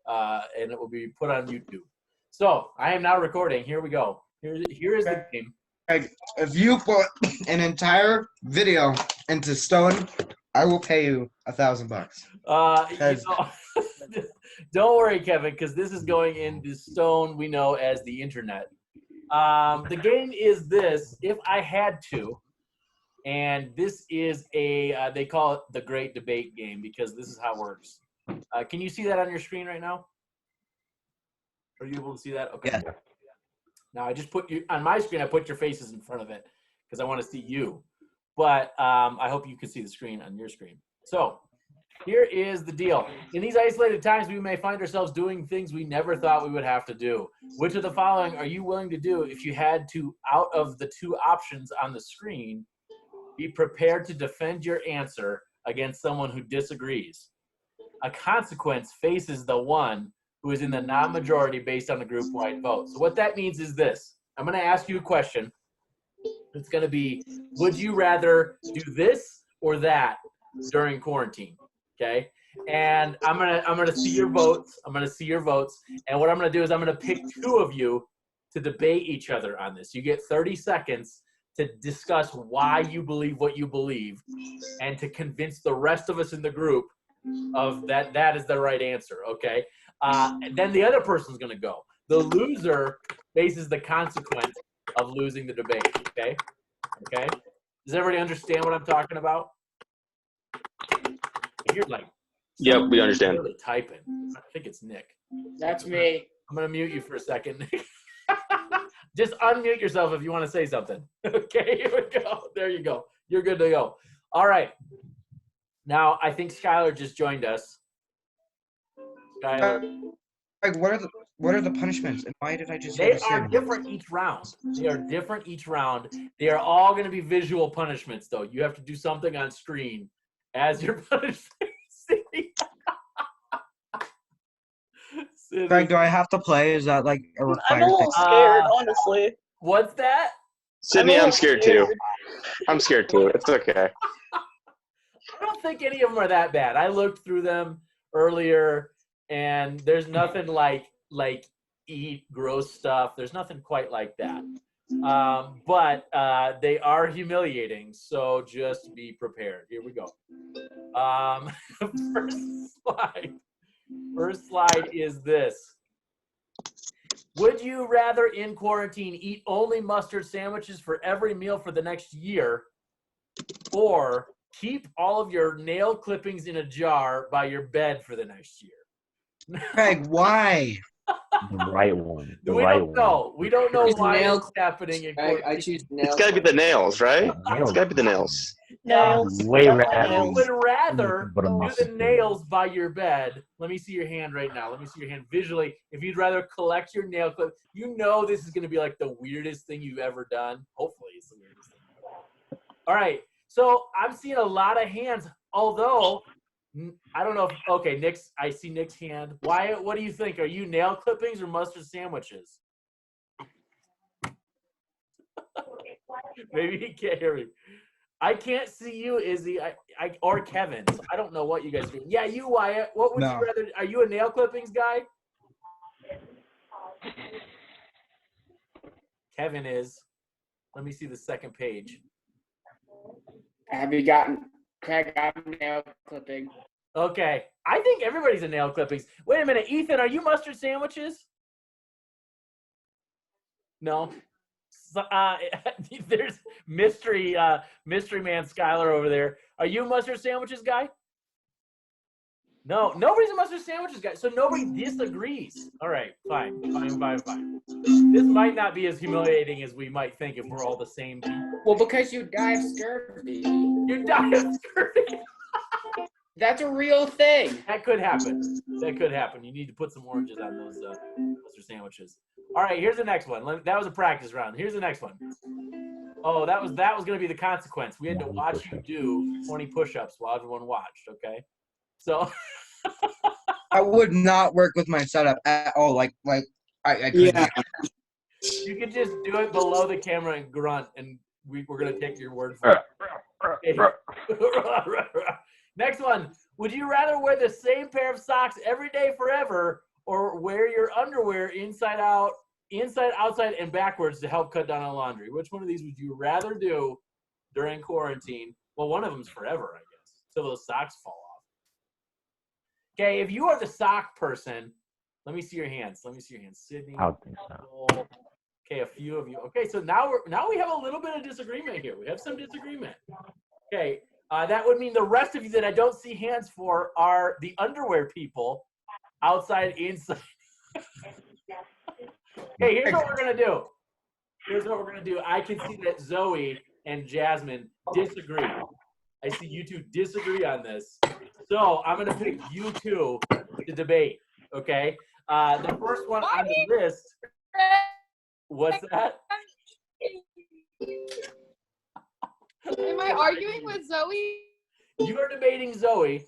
and it will be put on YouTube. So I am now recording. Here we go. Here is the game. If you put an entire video into Stone, I will pay you $1,000. Don't worry, Kevin, because this is going into Stone we know as the internet. The game is this, if I had to, and this is they call it the Great Debate Game because this is how it works. Can you see that on your screen right now? Are you able to see that? Okay. Yeah. Now I just put you on my screen. I put your faces in front of it because I want to see you. But I hope you can see the screen on your screen. So here is the deal. In these isolated times, we may find ourselves doing things we never thought we would have to do. Which of the following are you willing to do if you had to, out of the two options on the screen, be prepared to defend your answer against someone who disagrees? A consequence faces the one who is in the non-majority based on the group-wide vote. So what that means is this. I'm going to ask you a question. It's going to be, would you rather do this or that during quarantine? Okay? And I'm going to see your votes. I'm going to see your votes. And what I'm going to do is I'm going to pick two of you to debate each other on this. You get 30 seconds to discuss why you believe what you believe and to convince the rest of us in the group of that is the right answer, okay? And then the other person's going to go. The loser faces the consequence of losing the debate, okay? Okay? Does everybody understand what I'm talking about? You're like, yep, we understand. Really typing. I think it's Nick. That's me. I'm going to mute you for a second. Just unmute yourself if you want to say something. Okay, here we go. There you go. You're good to go. All right. Now, I think Skylar just joined us. Skylar. What are the punishments, and why did I just? They are different each round. They are different each round. They are all going to be visual punishments, though. You have to do something on screen as your punishment. Greg, do I have to play? Is that like a required I'm a little scared, honestly. What's that? Sydney, I'm scared too. I'm scared too. It's okay. I don't think any of them are that bad. I looked through them earlier, and there's nothing like eat gross stuff. There's nothing quite like that. But they are humiliating, so just be prepared. Here we go. First slide is this. Would you rather in quarantine eat only mustard sandwiches for every meal for the next year, or keep all of your nail clippings in a jar by your bed for the next year? Greg, why? The right one. We don't know why it's happening in quarantine. I choose nails. It's got to be the nails, right? It's got to be the nails. Nails. Way I rather. would rather But a do the mustard. nails by your bed. Let me see your hand right now. Let me see your hand visually. If you'd rather collect your nail clip, you know this is going to be like the weirdest thing you've ever done. Hopefully it's the weirdest thing you've ever done. All right. So I'm seeing a lot of hands, although I don't know if, okay, I see Nick's hand. What do you think? Are you nail clippings or mustard sandwiches? Maybe he can't hear me. I can't see you, Izzy, or Kevin. So I don't know what you guys do. Yeah, you, Wyatt. What would you rather? Are you a nail clippings guy? Kevin is. Let me see the second page. Have you gotten Craig? I'm nail clipping. Okay. I think everybody's a nail clippings. Wait a minute. Ethan, are you mustard sandwiches? No. There's mystery man Skylar over there. Are you a mustard sandwiches guy? No, nobody's a mustard sandwiches guy. So nobody disagrees. All right, fine. This might not be as humiliating as we might think if we're all the same people. Well, because you die of scurvy. You die of scurvy. That's a real thing. That could happen. You need to put some oranges on those mustard sandwiches. All right, here's the next one. That was a practice round. Here's the next one. Oh, that was going to be the consequence. We had to watch you do 20 push-ups while everyone watched, okay? So I would not work with my setup at all. I couldn't. Yeah. You could just do it below the camera and grunt, and we're going to take your word for it. Next one. Would you rather wear the same pair of socks every day forever or wear your underwear inside out, inside, outside, and backwards to help cut down on laundry? Which one of these would you rather do during quarantine? Well, one of them's forever, I guess, till those socks fall off. Okay, if you are the sock person, let me see your hands. Let me see your hands. Sydney. I would think so. Nicole. Okay, a few of you. Okay, so now we have a little bit of disagreement here. We have some disagreement. Okay, that would mean the rest of you that I don't see hands for are the underwear people, outside, inside. Okay, here's what we're gonna do. Here's what we're gonna do. I can see that Zoe and Jasmine disagree. I see you two disagree on this. So I'm gonna pick you two to debate. Okay. The first one on the list. What's that? Am I arguing with Zoe? You are debating Zoe.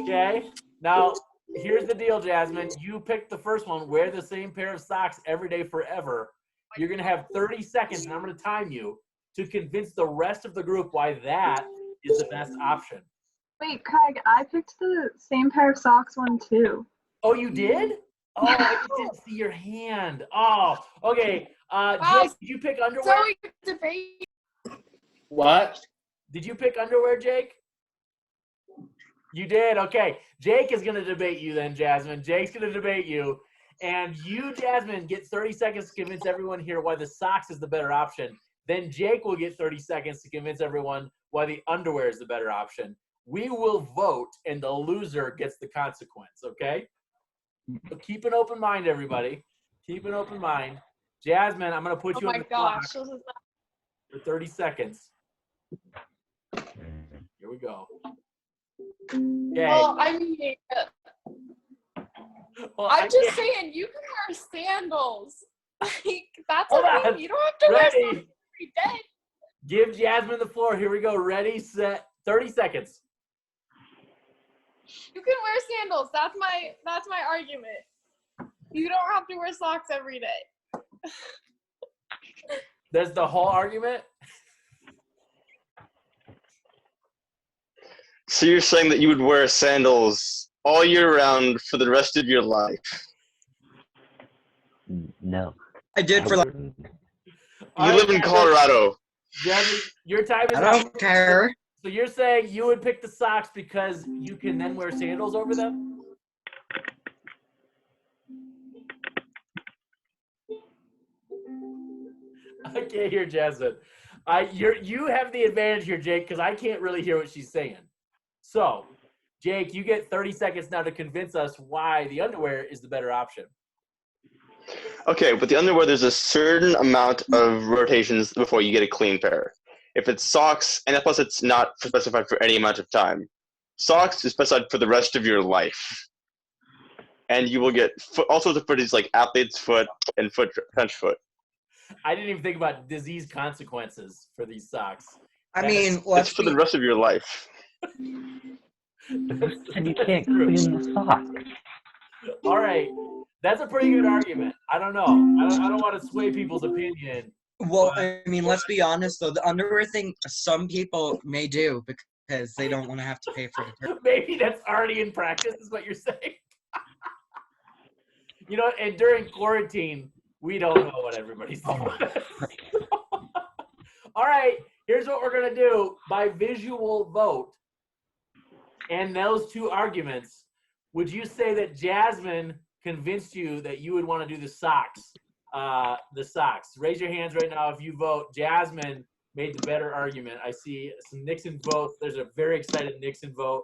Okay. Now, here's the deal, Jasmine. You picked the first one. Wear the same pair of socks every day forever. You're going to have 30 seconds, and I'm going to time you to convince the rest of the group why that is the best option. Wait, Craig, I picked the same pair of socks one too. Oh, you did? Oh, I just didn't see your hand. Oh, okay. Wow. Jake, did you pick underwear? Zoe debate. What? Did you pick underwear, Jake? You did? Okay. Jake is going to debate you then, Jasmine. Jake's going to debate you. And you, Jasmine, get 30 seconds to convince everyone here why the socks is the better option. Then Jake will get 30 seconds to convince everyone why the underwear is the better option. We will vote, and the loser gets the consequence, okay? So keep an open mind, everybody. Keep an open mind. Jasmine, I'm going to put you on the clock This is for 30 seconds. Here we go. Okay. well, I mean, Well, I'm just can't- saying you can wear sandals. Like that's Hold a thing. on. You don't have to wear socks Ready? every day. Give Jasmine the floor. Here we go. Ready, set, 30 seconds. You can wear sandals. That's my argument. You don't have to wear socks every day. That's the whole argument? So you're saying that you would wear sandals all year round for the rest of your life? No. I did for like. wouldn't. All You right, live in Jasmine. Colorado. Jasmine, your time is I up. don't care. So you're saying you would pick the socks because you can then wear sandals over them? I can't hear Jasmine. You have the advantage here, Jake, because I can't really hear what she's saying. So, Jake, you get 30 seconds now to convince us why the underwear is the better option. Okay, with the underwear, there's a certain amount of rotations before you get a clean pair. If it's socks, and plus it's not specified for any amount of time. Socks is specified for the rest of your life. And you will get all sorts of footage like athlete's foot and French foot. I didn't even think about disease consequences for these socks. I mean, It's let's for be, the rest of your life. And you can't true. clean the socks. All right. That's a pretty good argument. I don't know. I don't want to sway people's opinion. well, I mean, let's be honest though. The underwear thing, some people may do because they don't want to have to pay for the. Maybe that's already in practice, is what you're saying. You know, and during quarantine, we don't know what everybody's doing. All right, here's what we're going to do. By visual vote and those two arguments, would you say that Jasmine convinced you that you would want to do the socks? Raise your hands right now if you vote. Jasmine made the better argument. I see some Nixon votes. There's a very excited Nixon vote.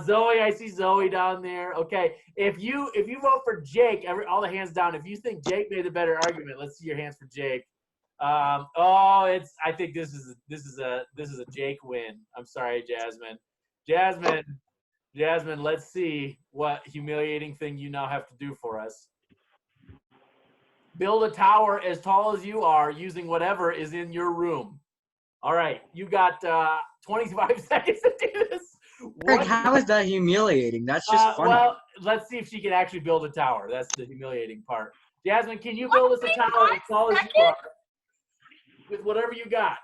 Zoe, I see Zoe down there. Okay, if you vote for Jake, all the hands down. If you think Jake made the better argument, let's see your hands for Jake. I think this is a Jake win. I'm sorry, Jasmine. Jasmine, let's see what humiliating thing you now have to do for us. Build a tower as tall as you are using whatever is in your room. All right, you got 25 seconds to do this. Craig, how is that humiliating? That's just funny. Well, let's see if she can actually build a tower. That's the humiliating part. Jasmine, can you build us a tower as tall as you are? With whatever you got.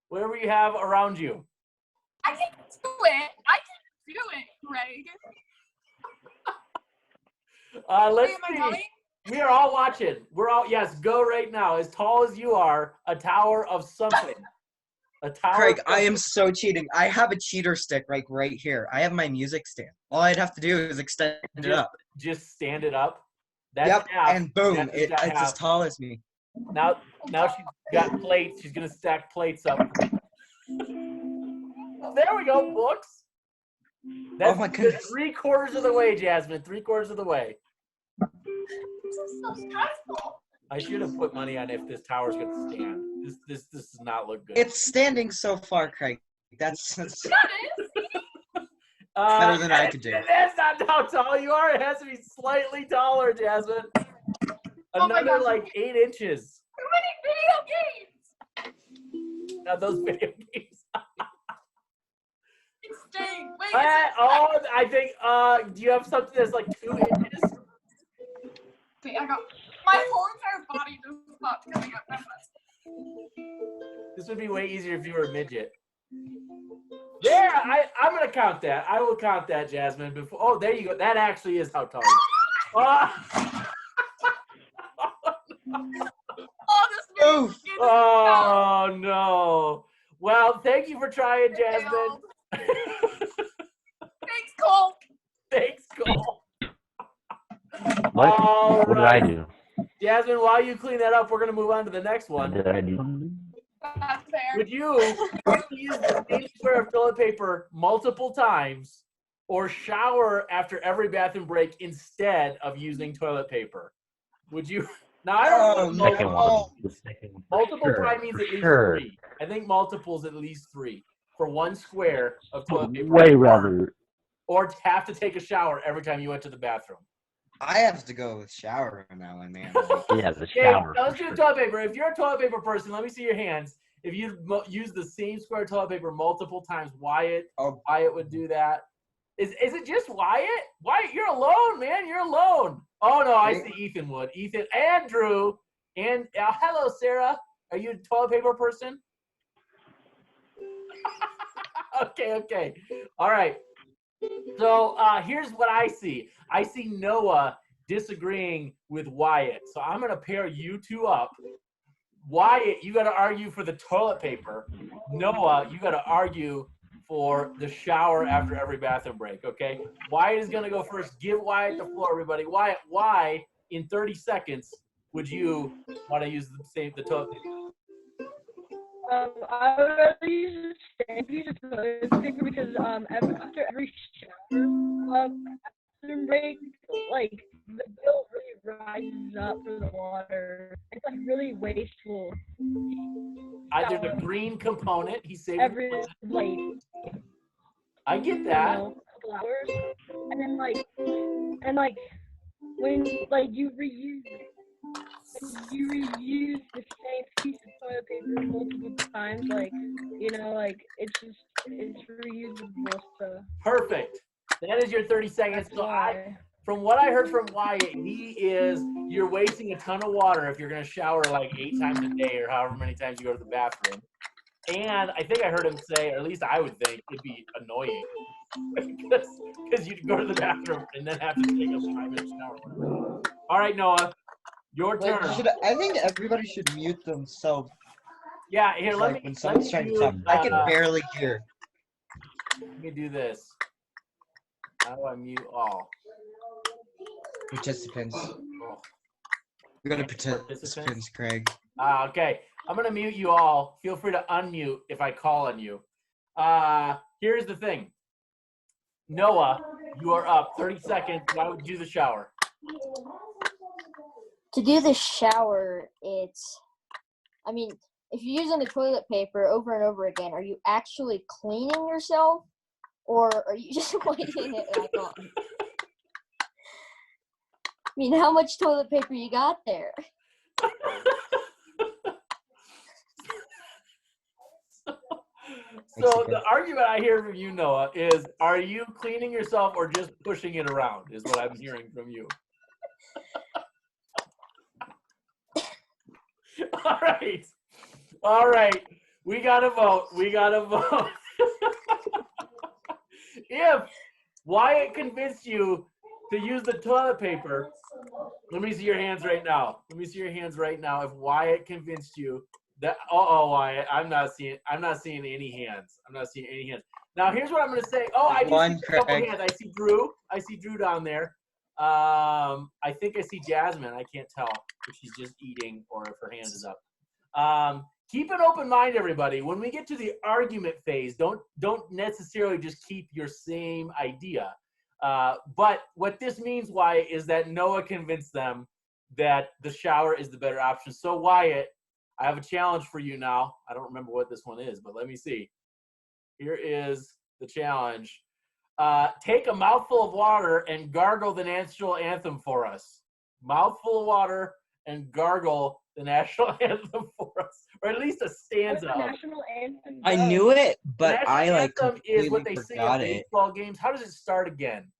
Whatever you have around you. I can do it. Greg. Let's Wait, am I see. going? We are all watching. We're all, yes, go right now. As tall as you are, a tower of something. A tower Craig, of I am something. so cheating. I have a cheater stick right here. I have my music stand. All I'd have to do is extend it Just- up. Just stand it up. That's Yep, half. and boom, That's just got it's half. as tall as me. Now she's got plates. She's gonna stack plates up. There we go, books. That's my just goodness. 3/4 of the way, Jasmine. 3/4 of the way. This is so stressful. I should have put money on if this tower's gonna stand. This does not look good. It's standing so far, Craig. That's That is. better than I could do. That's not how tall you are. It has to be slightly taller, Jasmine. Oh my Another gosh. like 8 inches. Too many video games. Now those video games. It's staying. Wait. Is it, I think. Do you have something that's like 2 inches? wait, I got my whole entire body just stopped coming up my butt. This would be way easier if you were a midget. There, I'm gonna count that. I will count that, Jasmine. Before, oh, there you go. That actually is how tall you are. Oh, this video Oof. game is Oh no. Well, thank you for trying, Jasmine. Thanks, Cole. Thanks, Cole. What? All What did I right. do? Jasmine, while you clean that up, we're gonna move on to the next What one. did I do? That's fair. Would you use the same square of toilet paper multiple times or shower after every bathroom break instead of using toilet paper? Would you? Now, I don't know. Oh, if Second multiple- one. The second one. Multiple Sure, time means for at least sure. 3. I think multiples at least 3 for one square of toilet paper. Way rather. Or have to take a shower every time you went to the bathroom. I have to go with shower now and man. Yeah, the Okay, shower. now let's for do sure. toilet paper. If you're a toilet paper person, let me see your hands. If you use the same square of toilet paper multiple times, Wyatt would do that. Is it just Wyatt? Wyatt, you're alone, man. You're alone. Oh no, I see Ethan would. Ethan and Drew and hello, Sarah. Are you a toilet paper person? Okay. All right. So here's what I see. I see Noah disagreeing with Wyatt. So I'm gonna pair you two up. Wyatt, you got to argue for the toilet paper. Noah, you got to argue for the shower after every bathroom break, okay? Wyatt is going to go first. Give Wyatt the floor, everybody. Wyatt, why in 30 seconds would you want to use the toilet paper? I would rather use the same piece of toilet paper because after every shower bathroom break, like the bill really rises up for the water. It's like really wasteful. There's a green component. He saved Every like I get you that. know, couple hours, and then like when like you reuse the same piece of toilet paper multiple times, like it's reusable. So Perfect. That is your 30 seconds. that's So why. from what I heard from Wyatt, you're wasting a ton of water if you're going to shower like 8 times a day or however many times you go to the bathroom. And I think I heard him say, or at least I would think, it'd be annoying because you'd go to the bathroom and then have to take a 5-minute shower. All right, Noah, your turn. I think everybody should mute themselves. Yeah, here, let Like me when someone's trying to talk. I can barely hear. Let me do this. How do I mute all? Participants. Oh. We go to participants, Craig. Okay, I'm gonna mute you all. Feel free to unmute if I call on you. Here's the thing. Noah, you are up. 30 seconds. Why would you do the shower? To do the shower, if you're using the toilet paper over and over again, are you actually cleaning yourself, or are you just waiting it back on? I mean, how much toilet paper you got there? So the argument I hear from you, Noah, is are you cleaning yourself or just pushing it around is what I'm hearing from you. All right. We got to vote. If Wyatt convinced you to use the toilet paper. Let me see your hands right now. Let me see your hands right now. If Wyatt convinced you that, Wyatt, I'm not seeing any hands. I'm not seeing any hands. Now here's what I'm gonna say. Oh, I do One, see a couple Craig. hands. I see Drew. I see Drew down there. I think I see Jasmine. I can't tell if she's just eating or if her hand is up. Keep an open mind, everybody. When we get to the argument phase, don't necessarily just keep your same idea. But what this means, Wyatt, is that Noah convinced them that the shower is the better option. So Wyatt, I have a challenge for you now. I don't remember what this one is, but let me see. Here is the challenge. Take a mouthful of water and gargle the national anthem for us. Mouthful of water and gargle the national anthem for us, or at least a stanza. The of it. national anthem. I does. knew it, The but national I like anthem is what they completely sing at forgot it. baseball games. How does it start again?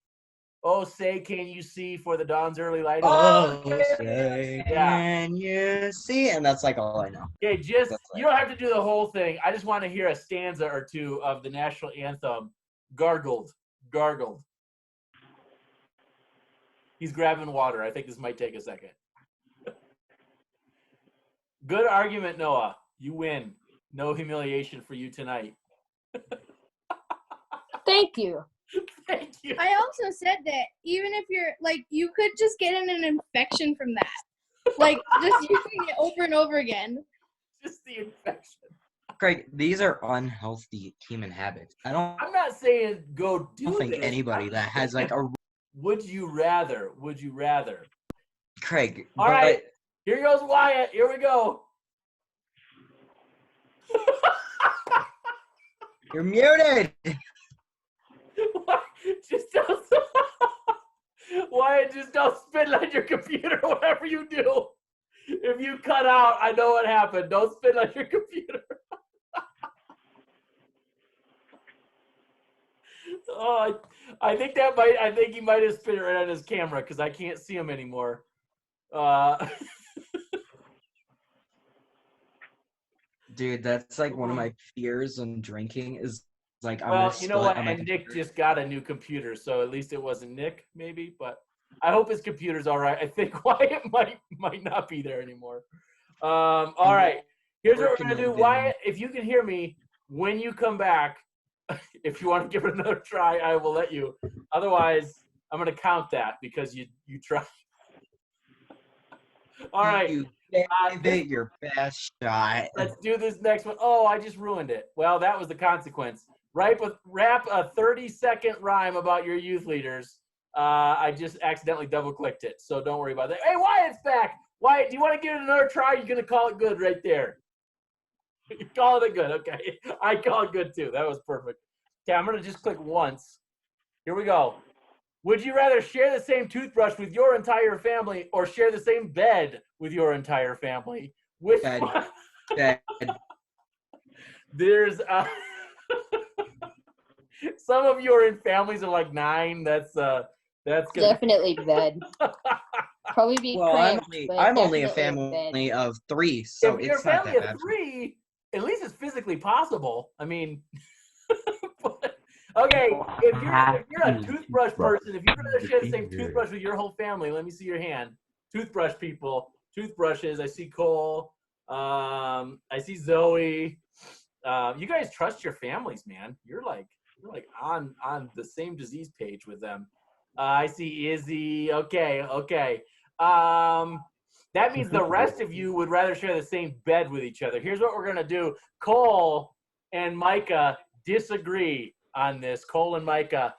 Oh, say can you see for the dawn's early light? Oh, okay. say Yeah. can you see? And that's like all I know. Okay, just That's you don't have to do the whole thing. I just want to hear a stanza or two of the national anthem, gargled. He's grabbing water. I think this might take a second. Good argument, Noah. You win. No humiliation for you tonight. Thank you. Thank you. I also said that even if you're like, you could just get an infection from that. Like, just using it over and over again. Just the infection. Craig, these are unhealthy human habits. I don't I'm not saying go do think this. anybody that has like a Would you rather? Craig. All but right. Here goes Wyatt. Here we go. You're muted. Just don't. Wyatt, just don't spit on your computer. Whatever you do, if you cut out, I know what happened. Don't spit on your computer. Oh, I think he might have spit it right on his camera because I can't see him anymore. Dude, that's like one of my fears in drinking is like I'm Well, gonna you know spill what? it on my And Nick computer. just got a new computer, so at least it wasn't Nick, maybe. But I hope his computer's all right. I think Wyatt might not be there anymore. All right. Here's what we're Working gonna do, on getting- Wyatt. If you can hear me when you come back, if you want to give it another try, I will let you. Otherwise, I'm gonna count that because you tried. All right. You gave it your best shot. Let's do this next one. Oh, I just ruined it. Well, that was the consequence. Rap a 30-second rhyme about your youth leaders. I just accidentally double-clicked it, so don't worry about that. Hey, Wyatt's back. Wyatt, do you want to give it another try? You're going to call it good right there. You're calling it good. Okay. I call it good, too. That was perfect. Okay, I'm going to just click once. Here we go. Would you rather share the same toothbrush with your entire family or share the same bed with your entire family? Which Bed. one? Bed. There's some of you are in families of like 9. That's gonna Definitely bed. Probably be Well, cramped, I'm but only a definitely bed. family of 3, so if you're a it's not family that of bad. 3, at least it's physically possible. I mean, okay, if you're a toothbrush person, if you're gonna share the same toothbrush with your whole family, let me see your hand. Toothbrush people, toothbrushes. I see Cole. I see Zoe. You guys trust your families, man. You're like on the same disease page with them. I see Izzy. Okay. That means the rest of you would rather share the same bed with each other. Here's what we're gonna do. Cole and Micah disagree on this. Cole and Micah.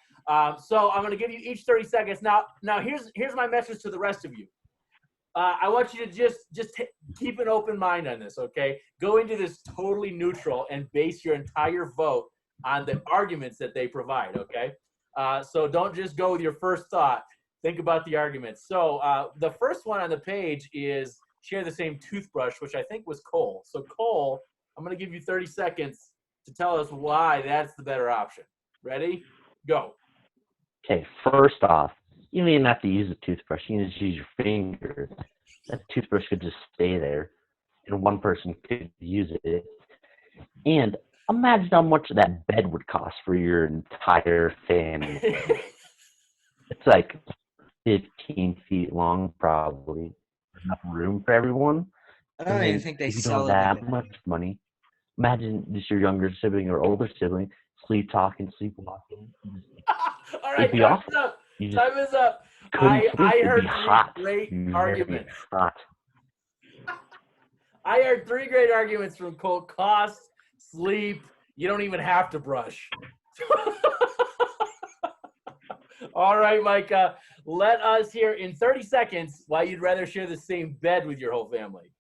So I'm gonna give you each 30 seconds. Now here's my message to the rest of you. I want you to just keep an open mind on this, okay? Go into this totally neutral and base your entire vote on the arguments that they provide, okay? So don't just go with your first thought. Think about the arguments. So the first one on the page is share the same toothbrush, which I think was Cole. So Cole, I'm going to give you 30 seconds to tell us why that's the better option. Ready? Go. Okay, first off, you don't even have to use a toothbrush. You can just use your fingers. That toothbrush could just stay there, and one person could use it. And imagine how much that bed would cost for your entire family. It's like 15 feet long, probably. Enough room for everyone. I And don't even then think they if you sell don't it have like that much money, imagine just your younger sibling or older sibling sleep talking, sleepwalking. All It'd right, be time awesome. is up. You just Time is up. couldn't sleep. I It'd heard be 3 hot. great You'd be very arguments. hot. I heard 3 great arguments from Cole. Cost, sleep, you don't even have to brush. All right, Micah, let us hear in 30 seconds why you'd rather share the same bed with your whole family.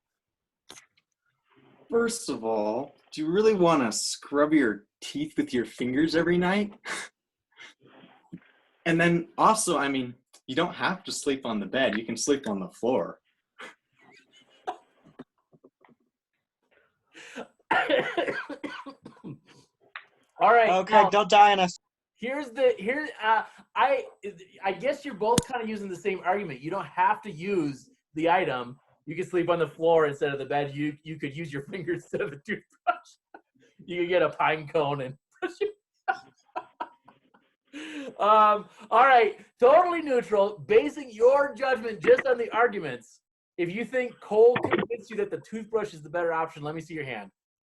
First of all, do you really want to scrub your teeth with your fingers every night? And then also, I mean, you don't have to sleep on the bed. You can sleep on the floor. All right. Oh, Craig, now, don't die on us. I guess you're both kind of using the same argument. You don't have to use the item. You can sleep on the floor instead of the bed. You could use your fingers instead of a toothbrush. You could get a pine cone and brush your all right, totally neutral, basing your judgment just on the arguments. If you think Cole convinced you that the toothbrush is the better option, let me see your hand.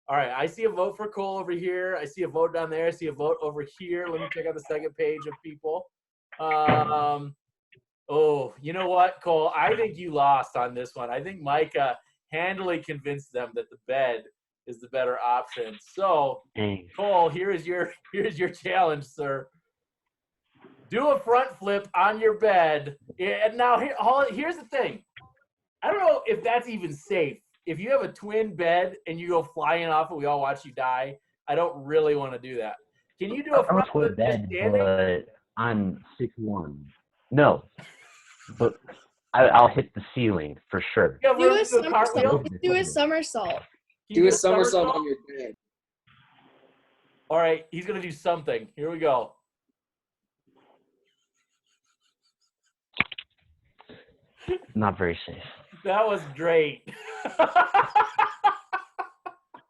All right, I see a vote for Cole over here. I see a vote down there. I see a vote over here. Let me check out the second page of people. Oh, you know what, Cole? I think you lost on this one. I think Micah handily convinced them that the bed is the better option. So, Cole, here's your challenge, sir. Do a front flip on your bed. And now here's the thing. I don't know if that's even safe. If you have a twin bed and you go flying off and we all watch you die, I don't really want to do that. Can you do a front flip just standing? But I'm 6'1". No, but I'll hit the ceiling for sure. You have Do room a to do a cartwheel? somersault. Do a somersault. Can you Do a somersault on your bed. All right, he's going to do something. Here we go. Not very safe. That was great.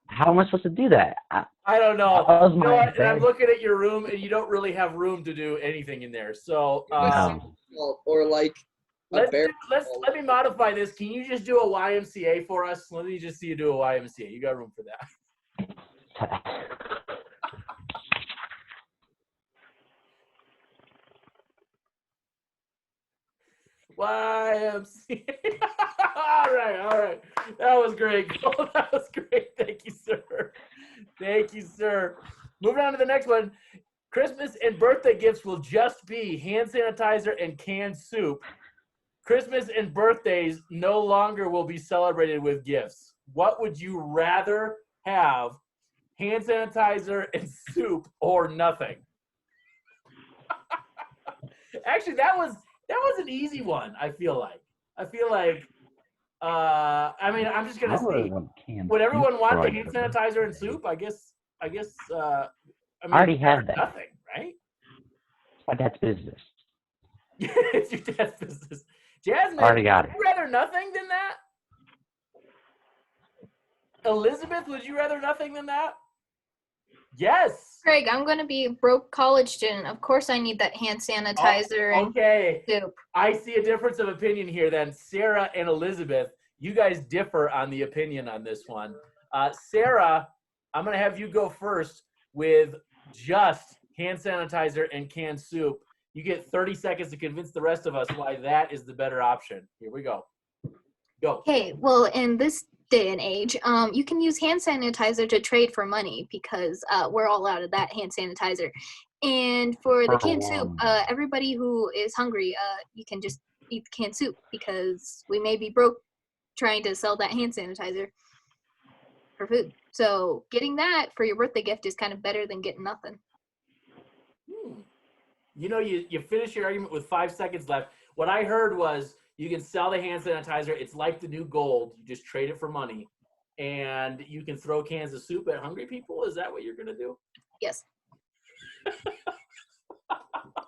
How am I supposed to do that? I don't know. That was You know my what? And I'm bed. looking at your room, and you don't really have room to do anything in there. So Or like a let bear. me modify this. Can you just do a YMCA for us? Let me just see you do a YMCA. You got room for that. YMCA. All right. That was great. That was great. Thank you, sir. Thank you, sir. Moving on to the next one. Christmas and birthday gifts will just be hand sanitizer and canned soup. Christmas and birthdays no longer will be celebrated with gifts. What would you rather have? Hand sanitizer and soup or nothing? Actually, that was an easy one, I feel like. I mean, I'm just going to say, would everyone want the hand sanitizer and soup? I guess, I mean, I already have that. nothing, right? My dad's business. It's your dad's business. Jasmine, Already got it. would you rather nothing than that? Elizabeth, would you rather nothing than that? Yes. Craig, I'm going to be a broke college student. Of course I need that hand sanitizer Okay. and soup. I see a difference of opinion here then. Sarah and Elizabeth, you guys differ on the opinion on this one. Sarah, I'm going to have you go first with just hand sanitizer and canned soup. You get 30 seconds to convince the rest of us why that is the better option. Here we go. Go. Okay, well, in this day and age, you can use hand sanitizer to trade for money because we're all out of that hand sanitizer. And for the canned soup, everybody who is hungry, you can just eat the canned soup because we may be broke trying to sell that hand sanitizer for food. So getting that for your birthday gift is kind of better than getting nothing. You know, you finish your argument with 5 seconds left. What I heard was you can sell the hand sanitizer. It's like the new gold. You just trade it for money. And you can throw cans of soup at hungry people. Is that what you're going to do? Yes.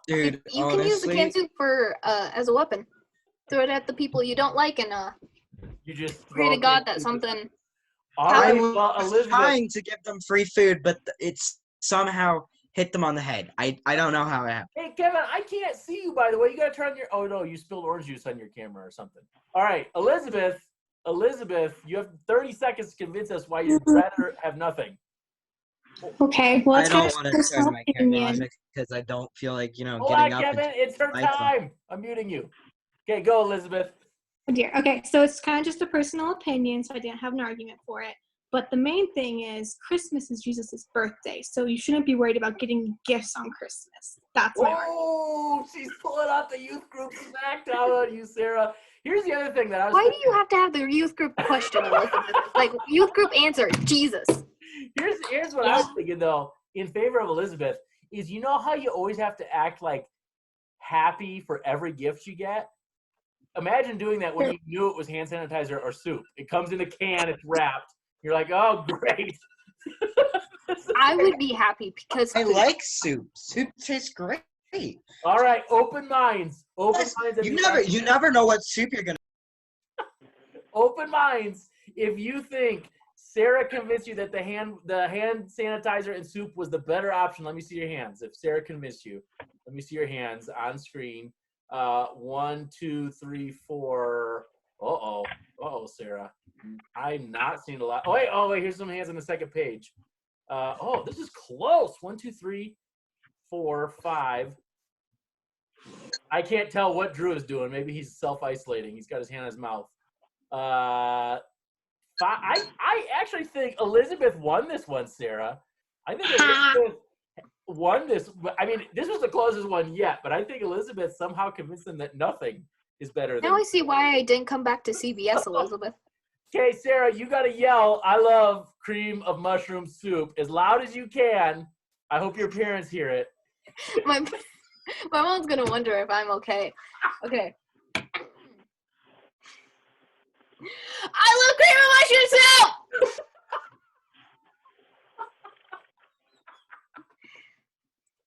Dude, You can use the canned soup for as a weapon. Throw it at the people you don't like and you just pray to God that something All right, I well, was Elizabeth. trying to give them free food, but it's somehow hit them on the head. I don't know how it happened. Hey, Kevin, I can't see you, by the way. You got to turn on your. Oh, no, you spilled orange juice on your camera or something. All right, Elizabeth, you have 30 seconds to convince us why you'd rather have nothing. Okay, well, I it's don't kind of want to personal turn my camera on opinion. because I don't feel like, Hold getting on, up. Kevin. It's her iPhone. time. I'm muting you. Okay, go, Elizabeth. Oh dear. Okay, so it's kind of just a personal opinion, so I didn't have an argument for it. But the main thing is Christmas is Jesus' birthday, so you shouldn't be worried about getting gifts on Christmas. That's my argument. Oh, she's pulling out the youth group smackdown on you, Sarah. Here's the other thing that I was Why do you have to have the youth group question, Elizabeth? Like, youth group answer, Jesus. Here's what I was thinking, though, in favor of Elizabeth, is you know how you always have to act like happy for every gift you get? Imagine doing that when you knew it was hand sanitizer or soup. It comes in a can, it's wrapped. You're like, oh, great. I would be happy because I like soup. Soup tastes great. All right, open minds. Open minds. You never know what soup you're gonna. Open minds. If you think Sarah convinced you that the hand sanitizer and soup was the better option, let me see your hands. If Sarah convinced you, let me see your hands on screen. 1, 2, 3, 4. Uh-oh, Sarah. I'm not seeing a lot. Oh wait, here's some hands on the second page. This is close. 1, 2, 3, 4, 5. I can't tell what Drew is doing. Maybe he's self-isolating. He's got his hand on his mouth. 5. I actually think Elizabeth won this one, Sarah. I think Elizabeth won this. I mean, this was the closest one yet, but I think Elizabeth somehow convinced them that nothing is better than. Now I see why I didn't come back to CBS, Elizabeth. Okay, Sarah, you got to yell, I love cream of mushroom soup as loud as you can. I hope your parents hear it. My mom's going to wonder if I'm okay. Okay. I love cream of mushroom soup!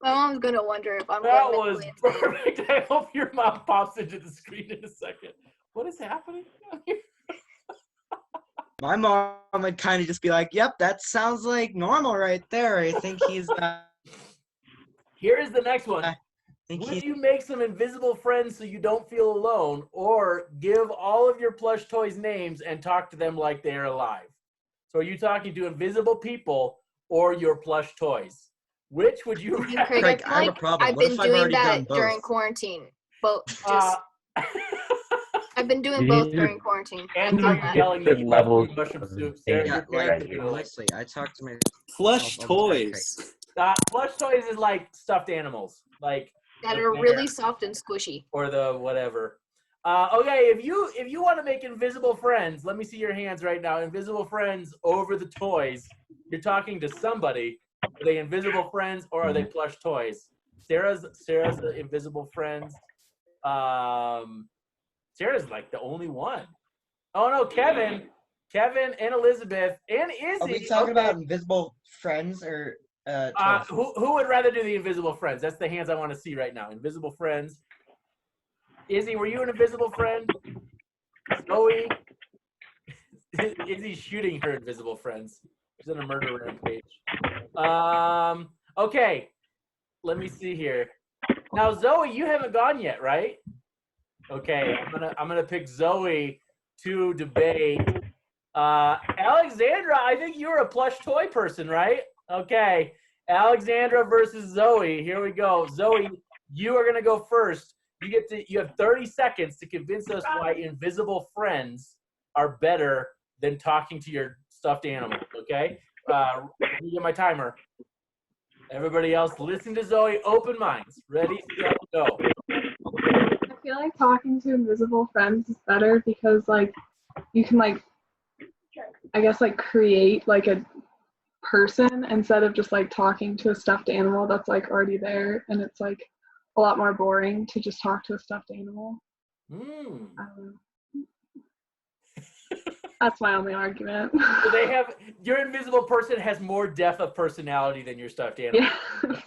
My mom's going to wonder if I'm That going was perfect. I hope your mom pops into the screen in a second. What is happening down here? My mom would kind of just be like, "Yep, that sounds like normal right there." I think he's. Here is the next one. Would you make some invisible friends so you don't feel alone, or give all of your plush toys names and talk to them like they are alive? So are you talking to invisible people or your plush toys? Which would you rather? Craig, I have a problem. I've What been if I've doing already done that both? during quarantine. I've been doing both during quarantine. And now you're yelling that you levels love mushroom soup. Yeah, Sarah, your parents are gonna like. honestly, I talked to my Plush toys. Plush toys is like stuffed animals, like That are really soft and squishy. or the whatever. Okay, if you want to make invisible friends, let me see your hands right now. Invisible friends over the toys. You're talking to somebody. Are they invisible friends or are they plush toys? Sarah's the invisible friends. Sarah's like the only one. Oh no, Kevin and Elizabeth and Izzy. Are we talking about invisible friends or toys? Who would rather do the invisible friends? That's the hands I want to see right now. Invisible friends. Izzy, were you an invisible friend? Zoe? Izzy's shooting her invisible friends. She's on a murder rampage. Okay. Let me see here. Now, Zoe, you haven't gone yet, right? Okay, I'm gonna pick Zoe to debate. Alexandra, I think you're a plush toy person, right? Okay. Alexandra versus Zoe. Here we go. Zoe, you are gonna go first. You have 30 seconds to convince us why invisible friends are better than talking to your stuffed animal. Okay? Let me get my timer. Everybody else, listen to Zoe. Open minds. Ready, set, go. I feel like talking to invisible friends is better because, like, you can, like, I guess, like, create, like, a person instead of just, like, talking to a stuffed animal that's, like, already there. And it's, like, a lot more boring to just talk to a stuffed animal. That's my only argument. So your invisible person has more depth of personality than your stuffed animal. Yeah.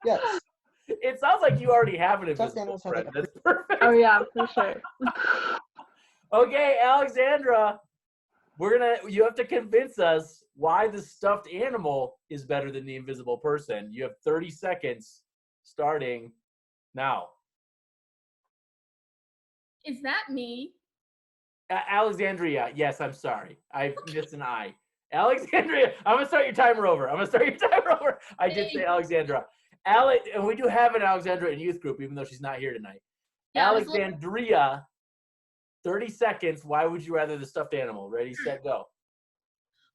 Yes. It sounds like you already have an invisible friend. That's perfect. Oh yeah, for sure. Okay, Alexandra, you have to convince us why the stuffed animal is better than the invisible person. You have 30 seconds starting now. Is that me? Alexandria, yes, I'm sorry. I missed an I. Alexandria, I'm going to start your timer over. I did say Alexandra. And we do have an Alexandra in youth group, even though she's not here tonight. Yeah, Alexandria, 30 seconds. Why would you rather the stuffed animal? Ready, set, go.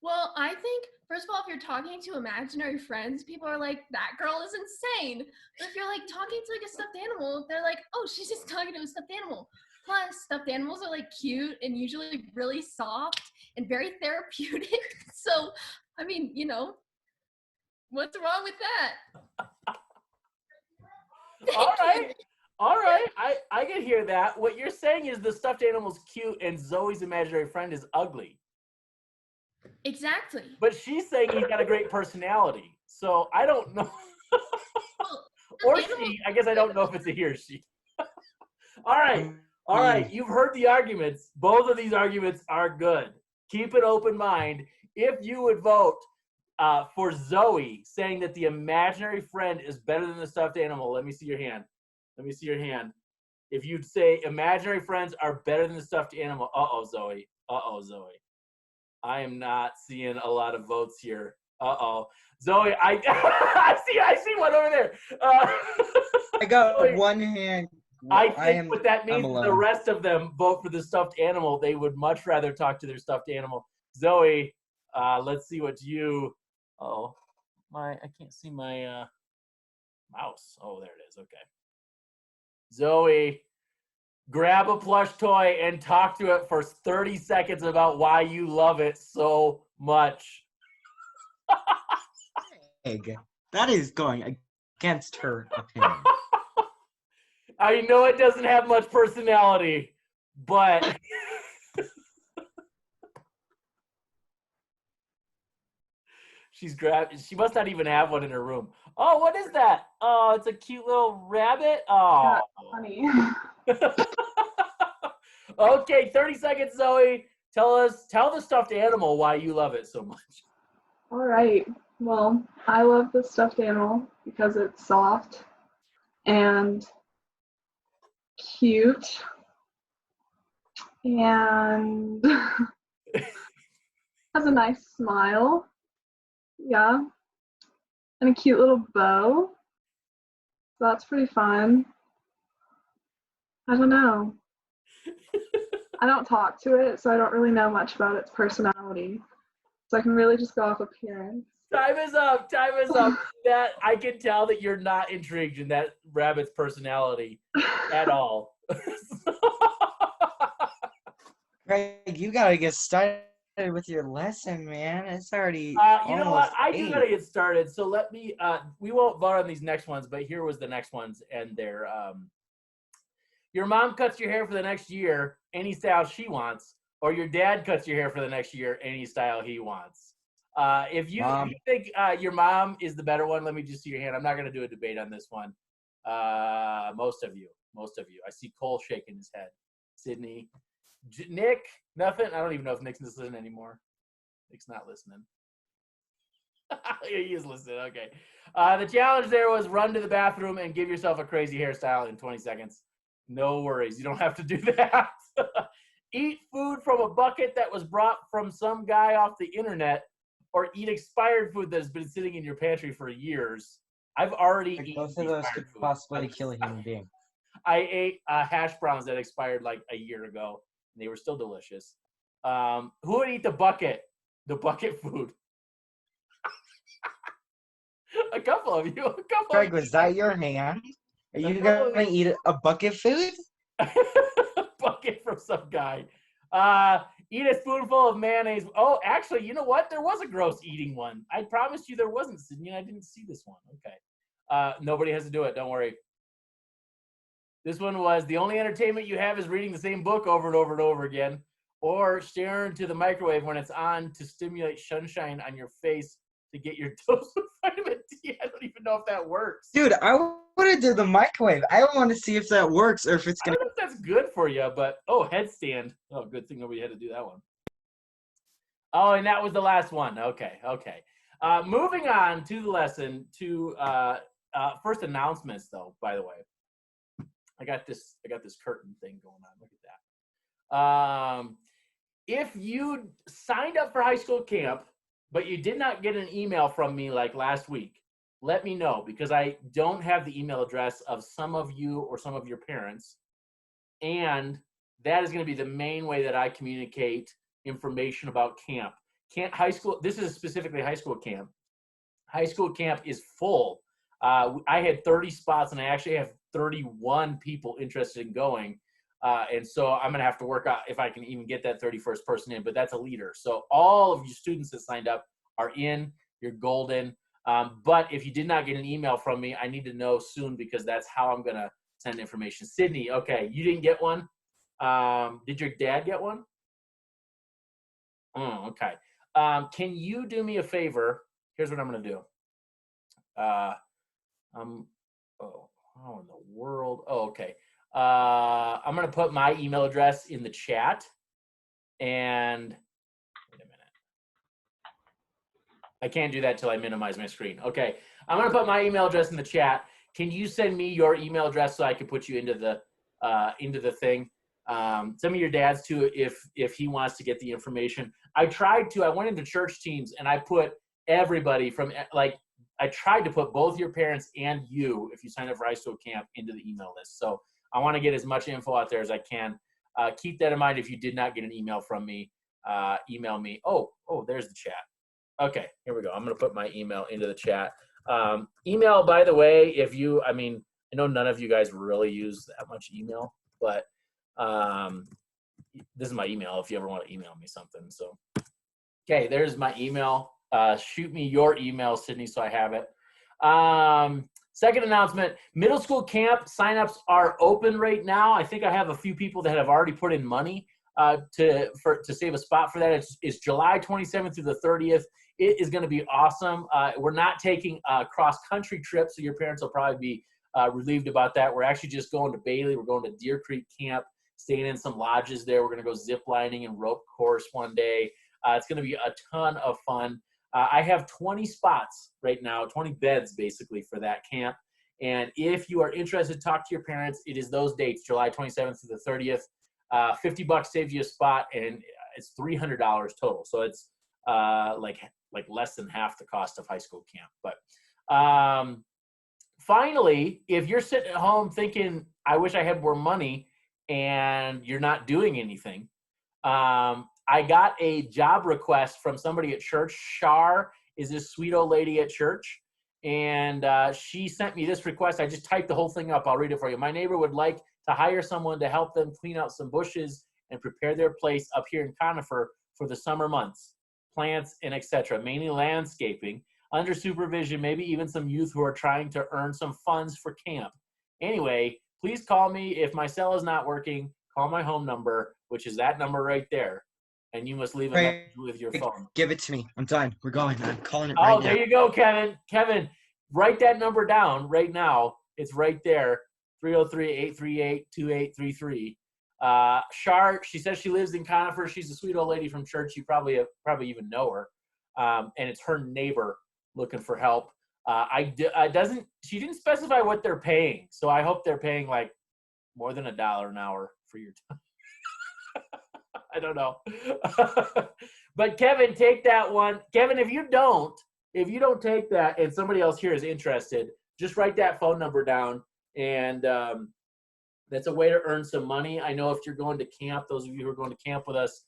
Well, I think, first of all, if you're talking to imaginary friends, people are like, that girl is insane. But if you're like talking to like a stuffed animal, they're like, oh, she's just talking to a stuffed animal. Plus, stuffed animals are like cute and usually really soft and very therapeutic. So, I mean, you know, what's wrong with that? All right. I can hear that. What you're saying is the stuffed animal's cute and Zoe's imaginary friend is ugly. Exactly. But she's saying he's got a great personality. So I don't know. Or she. I guess I don't know if it's a he or she. All right. You've heard the arguments. Both of these arguments are good. Keep an open mind. If you would vote for Zoe, saying that the imaginary friend is better than the stuffed animal, let me see your hand. If you'd say imaginary friends are better than the stuffed animal, Zoe. I am not seeing a lot of votes here. Zoe, I see one over there. I got one hand. I think what that means is the alone. rest of them vote for the stuffed animal. They would much rather talk to their stuffed animal. Zoe, let's see what you. I can't see my mouse. Oh, there it is. Okay. Zoe, grab a plush toy and talk to it for 30 seconds about why you love it so much. That is going against her opinion. I know it doesn't have much personality, but she must not even have one in her room. Oh, what is that? Oh, it's a cute little rabbit. Oh, funny. Okay, 30 seconds, Zoe. Tell the stuffed animal why you love it so much. All right. Well, I love the stuffed animal because it's soft and cute and has a nice smile. Yeah. And a cute little bow. So that's pretty fun. I don't know. I don't talk to it, so I don't really know much about its personality. So I can really just go off appearance. Time is up. That I can tell that you're not intrigued in that rabbit's personality at all. Greg, you gotta get started with your lesson, man. It's already you know what? I do gotta get started. So let me. We won't vote on these next ones, but here was the next ones, and they're. Your mom cuts your hair for the next year, any style she wants, or your dad cuts your hair for the next year, any style he wants. If you think your mom is the better one, let me just see your hand. I'm not going to do a debate on this one. Most of you. I see Cole shaking his head. Sydney. Nick, nothing? I don't even know if Nick's listening anymore. Nick's not listening. He is listening. Okay. The challenge there was run to the bathroom and give yourself a crazy hairstyle in 20 seconds. No worries. You don't have to do that. Eat food from a bucket that was brought from some guy off the internet, or eat expired food that has been sitting in your pantry for years. I've already eaten both of those could possibly kill a human being. I ate hash browns that expired like a year ago, and they were still delicious. Who would eat the bucket food? A couple of you. Greg, was that your hand? Are you gonna eat a bucket food? Bucket from some guy. Eat a spoonful of mayonnaise. Oh, actually, you know what? There was a gross eating one. I promised you there wasn't, Sydney. I didn't see this one. Okay. Nobody has to do it. Don't worry. This one was the only entertainment you have is reading the same book over and over and over again, or staring into the microwave when it's on to stimulate sunshine on your face to get your dose of vitamin D. I don't even know if that works. Dude, I want to do the microwave. I want to see if that works or if it's I gonna. don't know if that's good for you, but headstand. Oh, good thing nobody had to do that one. Oh, and that was the last one. Okay. Moving on to the lesson. To first announcements, though. By the way, I got this curtain thing going on. Look at that. If you signed up for high school camp, but you did not get an email from me like last week, let me know, because I don't have the email address of some of you or some of your parents. And that is going to be the main way that I communicate information about camp. High school, this is specifically high school camp. High school camp is full. I had 30 spots, and I actually have 31 people interested in going. And so I'm going to have to work out if I can even get that 31st person in, but that's a leader. So all of you students that signed up are in. You're golden. But if you did not get an email from me, I need to know soon, because that's how I'm going to send information. Sydney, okay, you didn't get one? Did your dad get one? Oh, okay. Can you do me a favor? Here's what I'm going to do. How in the world? Oh, okay. I'm going to put my email address in the chat. And wait a minute. I can't do that till I minimize my screen. Okay. I'm going to put my email address in the chat. Can you send me your email address so I can put you into the thing? Some of your dads too, if he wants to get the information. I went into church teams and I put everybody from, like, I tried to put both your parents and you, if you sign up for high school camp, into the email list. So I want to get as much info out there as I can. Keep that in mind. If you did not get an email from me, email me. Oh, there's the chat. Okay, here we go. I'm going to put my email into the chat. Email, by the way, I know none of you guys really use that much email, but this is my email if you ever want to email me something. So, okay, there's my email. Shoot me your email, Sydney, so I have it. Second announcement, middle school camp signups are open right now. I think I have a few people that have already put in money to save a spot for that. It's July 27th through the 30th. It is going to be awesome. We're not taking a cross-country trip, so your parents will probably be relieved about that. We're actually just going to Bailey. We're going to Deer Creek Camp, staying in some lodges there. We're going to go zip lining and rope course one day. It's going to be a ton of fun. I have 20 spots right now, 20 beds basically for that camp. And if you are interested, talk to your parents. It is those dates, July 27th to the 30th. $50 saves you a spot, and it's $300 total. So it's like less than half the cost of high school camp. But finally, if you're sitting at home thinking, I wish I had more money, and you're not doing anything, I got a job request from somebody at church. Shar is this sweet old lady at church, and she sent me this request. I just typed the whole thing up. I'll read it for you. My neighbor would like to hire someone to help them clean out some bushes and prepare their place up here in Conifer for the summer months, plants and etc., mainly landscaping, under supervision, maybe even some youth who are trying to earn some funds for camp. Anyway, please call me. If my cell is not working, call my home number, which is that number right there. And you must leave a message with your phone. Give it to me. I'm done. We're going. I'm calling it right now. Oh, there you go, Kevin. Kevin, write that number down right now. It's right there, 303-838-2833. Shar, she says she lives in Conifer. She's a sweet old lady from church. You probably even know her. And it's her neighbor looking for help. She didn't specify what they're paying, so I hope they're paying like more than $1 an hour for your time. I don't know. But Kevin, take that one. Kevin, if you don't take that and somebody else here is interested, just write that phone number down. And that's a way to earn some money. I know if you're going to camp, those of you who are going to camp with us,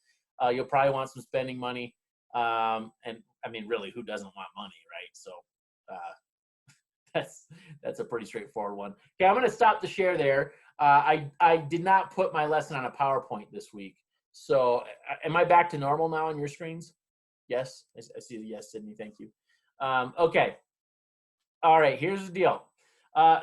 you'll probably want some spending money. And I mean, really, who doesn't want money, right? So that's a pretty straightforward one. Okay, I'm going to stop the share there. I did not put my lesson on a PowerPoint this week. So am I back to normal now on your screens? Yes, I see the yes, Sydney, thank you. Okay, all right, here's the deal.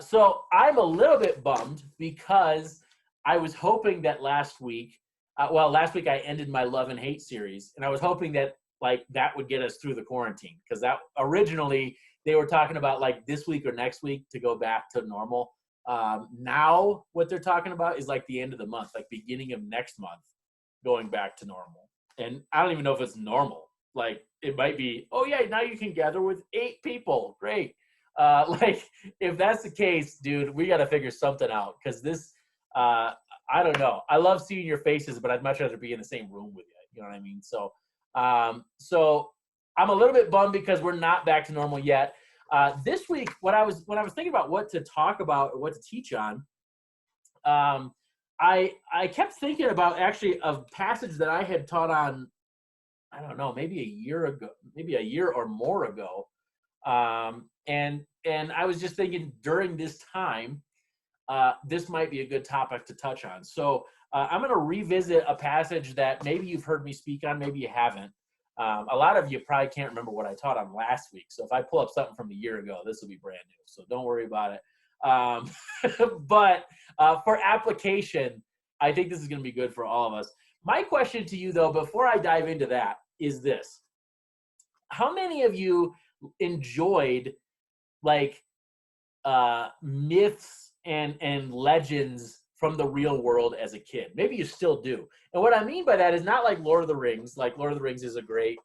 So I'm a little bit bummed because I was hoping that last week I ended my love and hate series, and I was hoping that that would get us through the quarantine, because that originally they were talking about like this week or next week to go back to normal. Now what they're talking about is like the end of the month, like beginning of next month, going back to normal. And I don't even know if it's normal. Like, it might be, oh yeah, now you can gather with 8 people. Great. Like, if that's the case, dude, we got to figure something out, because this, I don't know. I love seeing your faces, but I'd much rather be in the same room with you. You know what I mean? So, so I'm a little bit bummed because we're not back to normal yet. This week, when I was thinking about what to talk about or what to teach on, I kept thinking about actually a passage that I had taught on, I don't know, maybe a year or more ago. And I was just thinking during this time, this might be a good topic to touch on. So I'm going to revisit a passage that maybe you've heard me speak on, maybe you haven't. A lot of you probably can't remember what I taught on last week. So if I pull up something from a year ago, this will be brand new. So don't worry about it. But for application, I think this is going to be good for all of us. My question to you, though, before I dive into that, is this. How many of you enjoyed, like, myths and legends from the real world as a kid? Maybe you still do. And what I mean by that is not like Lord of the Rings. Like, Lord of the Rings is a great,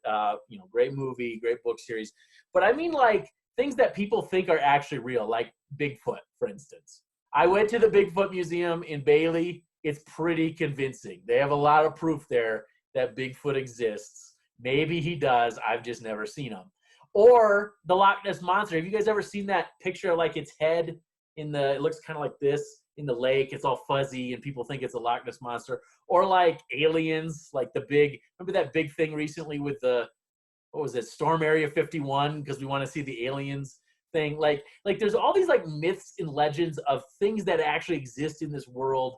great movie, great book series. But I mean like things that people think are actually real, like Bigfoot, for instance. I went to the Bigfoot Museum in Bailey. It's pretty convincing. They have a lot of proof there that Bigfoot exists. Maybe he does. I've just never seen him. Or the Loch Ness Monster. Have you guys ever seen that picture of like its head it looks kind of like this in the lake? It's all fuzzy and people think it's a Loch Ness Monster. Or like aliens, like remember that big thing recently with Storm Area 51, because we want to see the aliens thing. Like there's all these like myths and legends of things that actually exist in this world.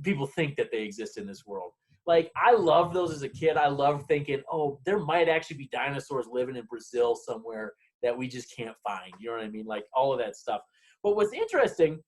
People think that they exist in this world. Like, I loved those as a kid. I loved thinking, oh, there might actually be dinosaurs living in Brazil somewhere that we just can't find. You know what I mean? Like, all of that stuff. But what's interesting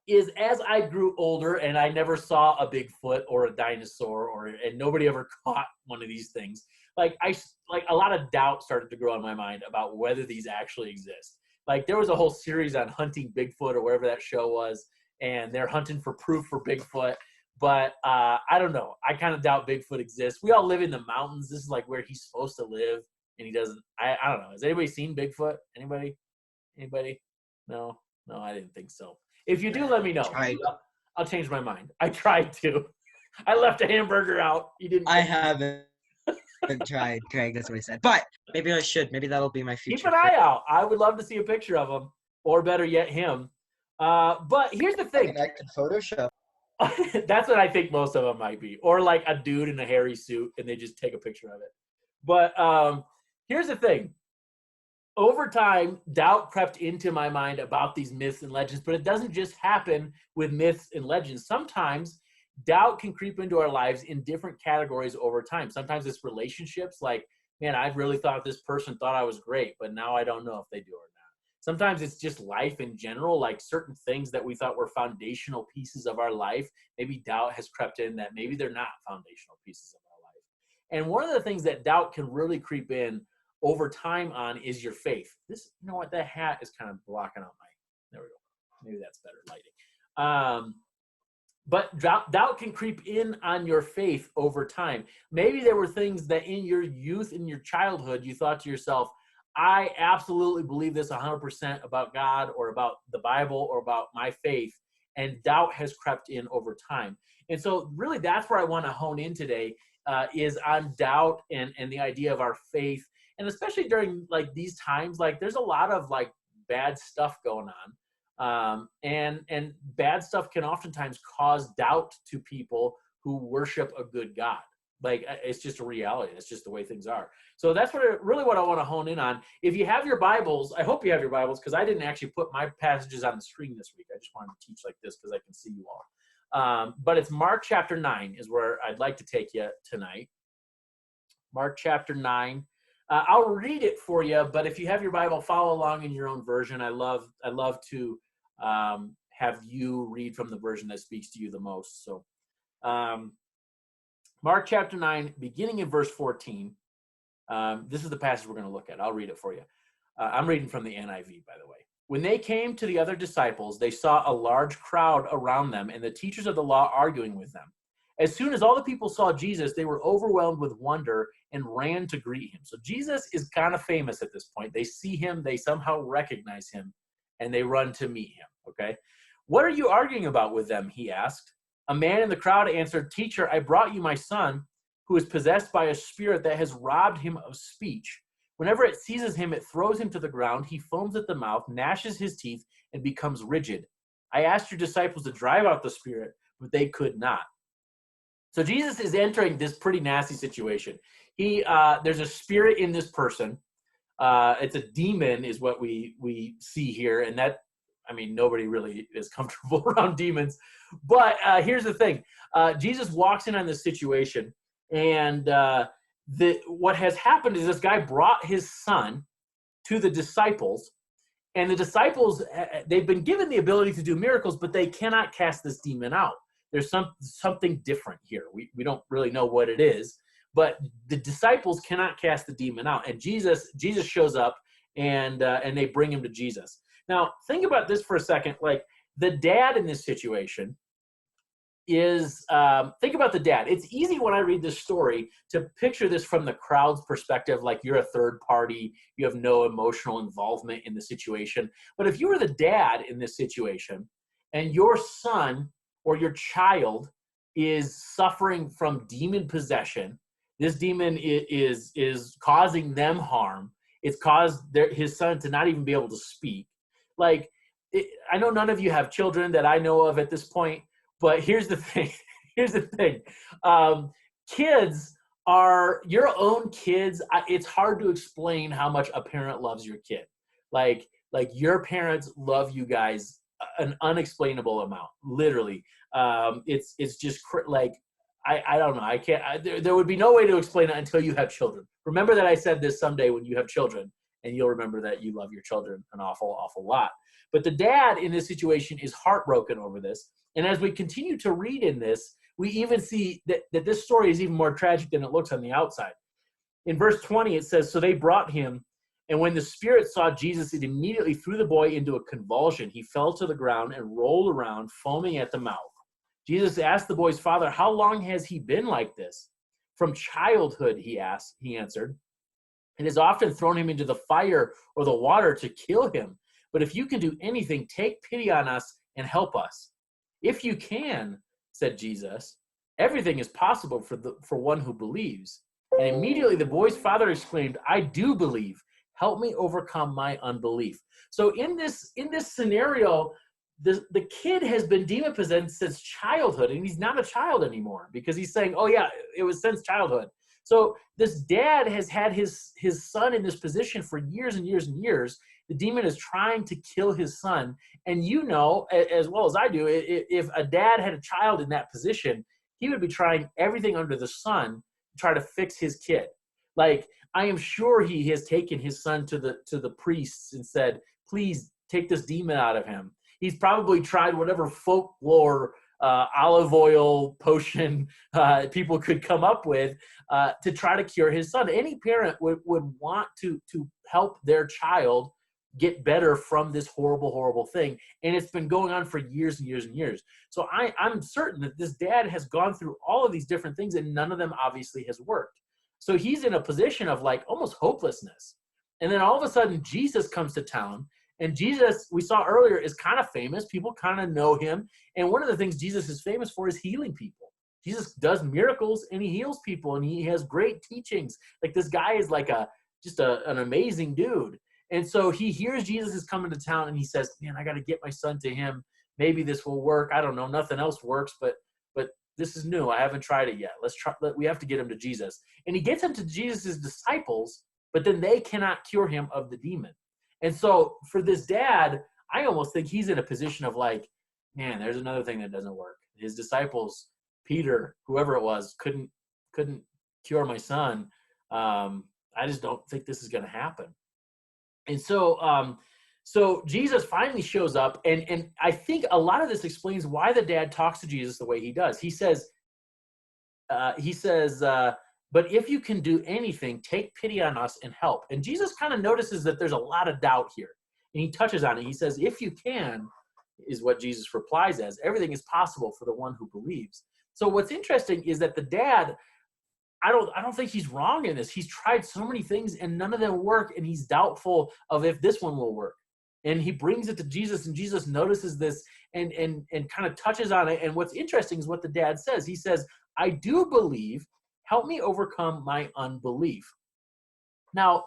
is as I grew older and I never saw a Bigfoot or a dinosaur and nobody ever caught one of these things, like a lot of doubt started to grow in my mind about whether these actually exist. Like, there was a whole series on hunting Bigfoot or whatever that show was, and they're hunting for proof for Bigfoot. But I don't know. I kind of doubt Bigfoot exists. We all live in the mountains. This is like where he's supposed to live, and he doesn't. I don't know. Has anybody seen Bigfoot? Anybody? No, I didn't think so. If you do, let me know. I'll change my mind. I tried to. I left a hamburger out. You didn't. I haven't tried, Craig. That's what he said. But maybe I should. Maybe that'll be my future. Keep an eye out. I would love to see a picture of him, or better yet, him. But here's the thing. I could Photoshop. That's what I think most of them might be. Or like a dude in a hairy suit and they just take a picture of it. But here's the thing. Over time, doubt crept into my mind about these myths and legends, but it doesn't just happen with myths and legends. Sometimes doubt can creep into our lives in different categories over time. Sometimes it's relationships, like, man, I really thought this person thought I was great, but now I don't know if they do or not. Sometimes it's just life in general, like certain things that we thought were foundational pieces of our life. Maybe doubt has crept in that maybe they're not foundational pieces of our life. And one of the things that doubt can really creep in over time on is your faith. You know what, that hat is kind of blocking out there we go. Maybe that's better lighting. But doubt can creep in on your faith over time. Maybe there were things that in your youth, in your childhood, you thought to yourself, I absolutely believe this 100% about God or about the Bible or about my faith, and doubt has crept in over time. And so really that's where I want to hone in today, is on doubt and the idea of our faith. And especially during like these times, like there's a lot of like bad stuff going on. And bad stuff can oftentimes cause doubt to people who worship a good God. Like, it's just a reality. It's just the way things are. So that's what I want to hone in on. If you have your Bibles, I hope you have your Bibles, because I didn't actually put my passages on the screen this week. I just wanted to teach like this because I can see you all. But it's Mark chapter 9 is where I'd like to take you tonight. Mark chapter 9. I'll read it for you, but if you have your Bible, follow along in your own version. I love to have you read from the version that speaks to you the most. So Mark chapter 9, beginning in verse 14. This is the passage we're going to look at. I'll read it for you. I'm reading from the NIV, by the way. When they came to the other disciples, they saw a large crowd around them and the teachers of the law arguing with them. As soon as all the people saw Jesus, they were overwhelmed with wonder and ran to greet him. So Jesus is kind of famous at this point. They see him, they somehow recognize him, and they run to meet him, okay? What are you arguing about with them, he asked. A man in the crowd answered, Teacher, I brought you my son, who is possessed by a spirit that has robbed him of speech. Whenever it seizes him, it throws him to the ground. He foams at the mouth, gnashes his teeth, and becomes rigid. I asked your disciples to drive out the spirit, but they could not. So Jesus is entering this pretty nasty situation. There's a spirit in this person. It's a demon is what we see here. And that, I mean, nobody really is comfortable around demons. But here's the thing. Jesus walks in on this situation. And what has happened is this guy brought his son to the disciples. And the disciples, they've been given the ability to do miracles, but they cannot cast this demon out. There's something different here. We don't really know what it is, but the disciples cannot cast the demon out. And Jesus shows up, and they bring him to Jesus. Now, think about this for a second. Like, the dad in this situation is, think about the dad. It's easy when I read this story to picture this from the crowd's perspective, like you're a third party, you have no emotional involvement in the situation. But if you were the dad in this situation, and your son or your child is suffering from demon possession, this demon is causing them harm. It's caused his son to not even be able to speak. Like, I know none of you have children that I know of at this point, but here's the thing. Kids are your own kids. It's hard to explain how much a parent loves your kid. Like your parents love you guys an unexplainable amount, literally. It's just like, I don't know. I can't, there would be no way to explain it until you have children. Remember that I said this someday when you have children, and you'll remember that you love your children an awful, awful lot. But the dad in this situation is heartbroken over this. And as we continue to read in this, we even see that this story is even more tragic than it looks on the outside. In verse 20, it says, so they brought him, and when the spirit saw Jesus, it immediately threw the boy into a convulsion. He fell to the ground and rolled around, foaming at the mouth. Jesus asked the boy's father, how long has he been like this? From childhood, he answered. It has often thrown him into the fire or the water to kill him. But if you can do anything, take pity on us and help us. If you can, said Jesus, everything is possible for one who believes. And immediately the boy's father exclaimed, I do believe. Help me overcome my unbelief. So in this scenario, the kid has been demon possessed since childhood, and he's not a child anymore because he's saying, oh yeah, it was since childhood. So this dad has had his son in this position for years and years and years. The demon is trying to kill his son. And you know, as well as I do, if a dad had a child in that position, he would be trying everything under the sun to try to fix his kid. Like, I am sure he has taken his son to the priests and said, please take this demon out of him. He's probably tried whatever folklore olive oil potion people could come up with to try to cure his son. Any parent would want to help their child get better from this horrible, horrible thing. And it's been going on for years and years and years. So I'm certain that this dad has gone through all of these different things, and none of them obviously has worked. So he's in a position of like almost hopelessness. And then all of a sudden Jesus comes to town, and Jesus, we saw earlier, is kind of famous. People kind of know him. And one of the things Jesus is famous for is healing people. Jesus does miracles and he heals people, and he has great teachings. Like, this guy is like just an amazing dude. And so he hears Jesus is coming to town, and he says, man, I got to get my son to him. Maybe this will work. I don't know. Nothing else works, but this is new. I haven't tried it yet. We have to get him to Jesus. And he gets him to Jesus' disciples, but then they cannot cure him of the demon. And so for this dad, I almost think he's in a position of like, man, there's another thing that doesn't work. His disciples, Peter, whoever it was, couldn't cure my son. I just don't think this is going to happen. And so so Jesus finally shows up, and I think a lot of this explains why the dad talks to Jesus the way he does. He says, but if you can do anything, take pity on us and help. And Jesus kind of notices that there's a lot of doubt here, and he touches on it. He says, if you can, is what Jesus replies as. Everything is possible for the one who believes. So what's interesting is that the dad, I don't think he's wrong in this. He's tried so many things and none of them work, and he's doubtful of if this one will work. And he brings it to Jesus, and Jesus notices this and kind of touches on it. And what's interesting is what the dad says. He says, I do believe, help me overcome my unbelief. Now,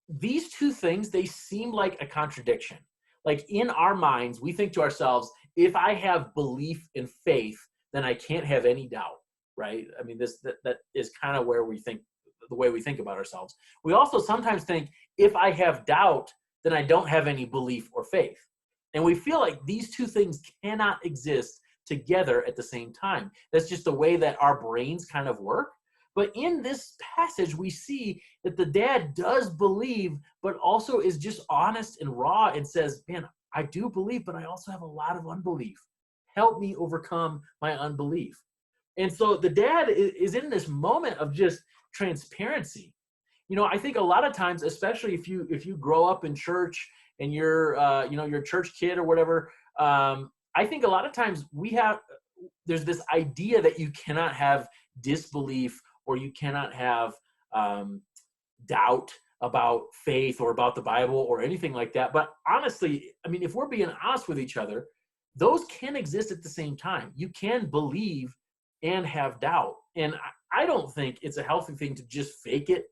these two things, they seem like a contradiction. Like in our minds, we think to ourselves, if I have belief and faith, then I can't have any doubt, right? I mean, that is kind of where we think, the way we think about ourselves. We also sometimes think, if I have doubt, then I don't have any belief or faith. And we feel like these two things cannot exist together at the same time. That's just the way that our brains kind of work. But in this passage, we see that the dad does believe, but also is just honest and raw and says, man, I do believe, but I also have a lot of unbelief. Help me overcome my unbelief. And so the dad is in this moment of just transparency. You know, I think a lot of times, especially if you grow up in church and you're you're a church kid or whatever, I think a lot of times there's this idea that you cannot have disbelief or you cannot have doubt about faith or about the Bible or anything like that. But honestly, I mean, if we're being honest with each other, those can exist at the same time. You can believe and have doubt. And I don't think it's a healthy thing to just fake it.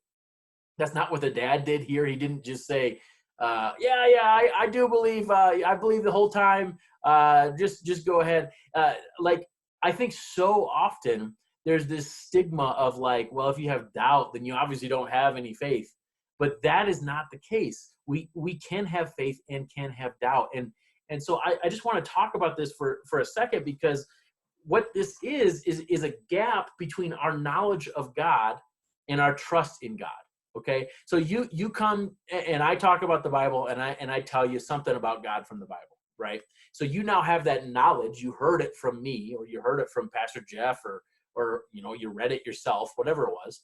That's not what the dad did here. He didn't just say, I do believe, I believe the whole time, just go ahead. I think so often there's this stigma of like, well, if you have doubt, then you obviously don't have any faith. But that is not the case. We can have faith and can have doubt. And so I just want to talk about this for a second, because what this is a gap between our knowledge of God and our trust in God. Okay, so you come and I talk about the Bible and I tell you something about God from the Bible, right? So you now have that knowledge. You heard it from me, or you heard it from Pastor Jeff, or you read it yourself, whatever it was,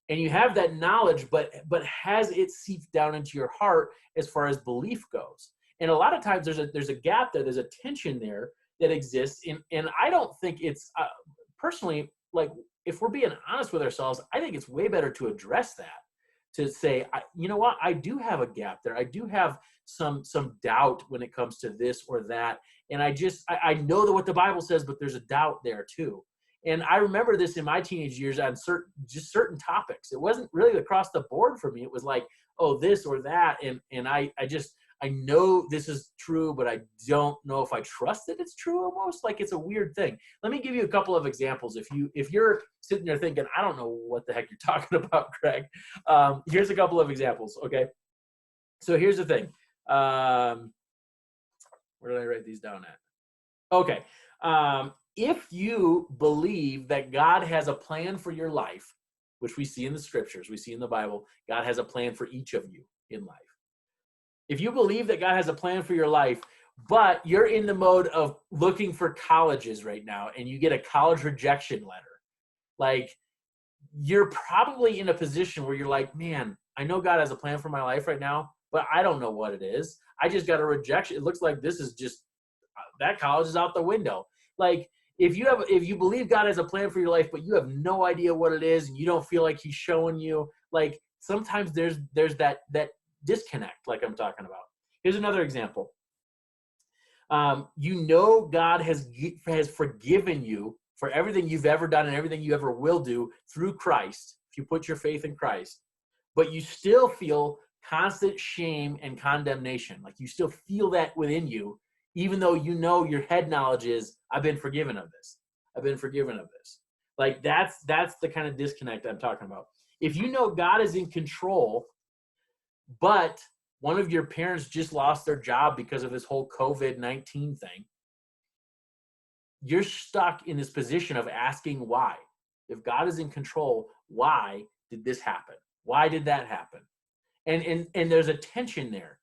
and you have that knowledge, but has it seeped down into your heart as far as belief goes? And a lot of times there's a gap there, there's a tension there that exists, and I don't think it's personally, like, if we're being honest with ourselves, I think it's way better to address that. To say, you know what, I do have a gap there. I do have some doubt when it comes to this or that. And I know that what the Bible says, but there's a doubt there too. And I remember this in my teenage years on certain topics. It wasn't really across the board for me. It was like, oh, this or that. And I know this is true, but I don't know if I trust that it's true. Almost like it's a weird thing. Let me give you a couple of examples. If you're sitting there thinking, I don't know what the heck you're talking about, Craig, here's a couple of examples. Okay. So here's the thing. Where did I write these down at? Okay. If you believe that God has a plan for your life, which we see in the scriptures, we see in the Bible, God has a plan for each of you in life. If you believe that God has a plan for your life, but you're in the mode of looking for colleges right now and you get a college rejection letter, like, you're probably in a position where you're like, man, I know God has a plan for my life right now, but I don't know what it is. I just got a rejection. It looks like this is just, that college is out the window. Like, if you believe God has a plan for your life, but you have no idea what it is and you don't feel like he's showing you, like, sometimes there's that disconnect, like I'm talking about. Here's another example. God has forgiven you for everything you've ever done and everything you ever will do through Christ, if you put your faith in Christ, but you still feel constant shame and condemnation. Like, you still feel that within you, even though you know your head knowledge is, I've been forgiven of this. I've been forgiven of this. Like, that's the kind of disconnect I'm talking about. If you know God is in control, but one of your parents just lost their job because of this whole COVID-19 thing, you're stuck in this position of asking why. If God is in control, why did this happen? Why did that happen? And there's a tension there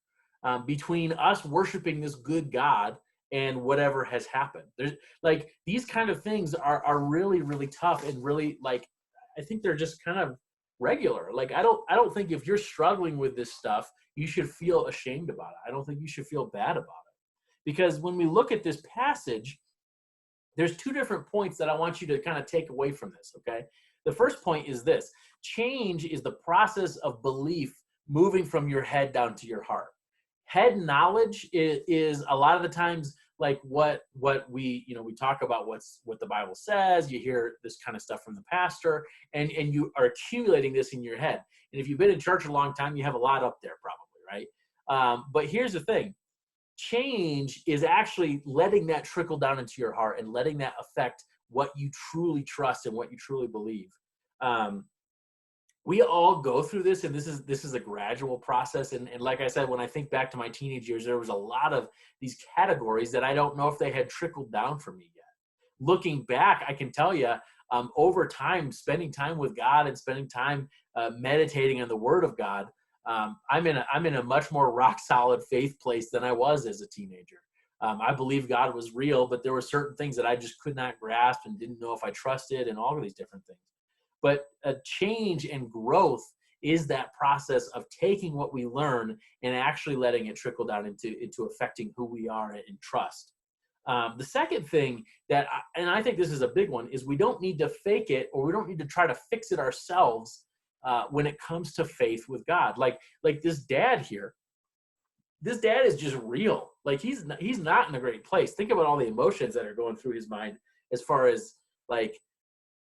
between us worshiping this good God and whatever has happened. There's, like, these kind of things are really, really tough, and really, like, I think they're just kind of regular. Like, I don't think if you're struggling with this stuff, you should feel ashamed about it. I don't think you should feel bad about it, Because when we look at this passage, there's two different points that I want you to kind of take away from this, okay? The first point is this: change is the process of belief moving from your head down to your heart. Head knowledge is a lot of the times like what we talk about what the Bible says. You hear this kind of stuff from the pastor, and you are accumulating this in your head. And if you've been in church a long time, you have a lot up there probably, right? But here's the thing: change is actually letting that trickle down into your heart and letting that affect what you truly trust and what you truly believe. We all go through this, and this is a gradual process. And like I said, when I think back to my teenage years, there was a lot of these categories that I don't know if they had trickled down for me yet. Looking back, I can tell you, over time, spending time with God and spending time meditating on the Word of God, I'm in a much more rock solid faith place than I was as a teenager. I believe God was real, but there were certain things that I just could not grasp and didn't know if I trusted, and all of these different things. But a change and growth is that process of taking what we learn and actually letting it trickle down into affecting who we are and trust. The second thing and I think this is a big one, is we don't need to fake it, or we don't need to try to fix it ourselves when it comes to faith with God. Like this dad here. This dad is just real. Like he's not in a great place. Think about all the emotions that are going through his mind as far as like,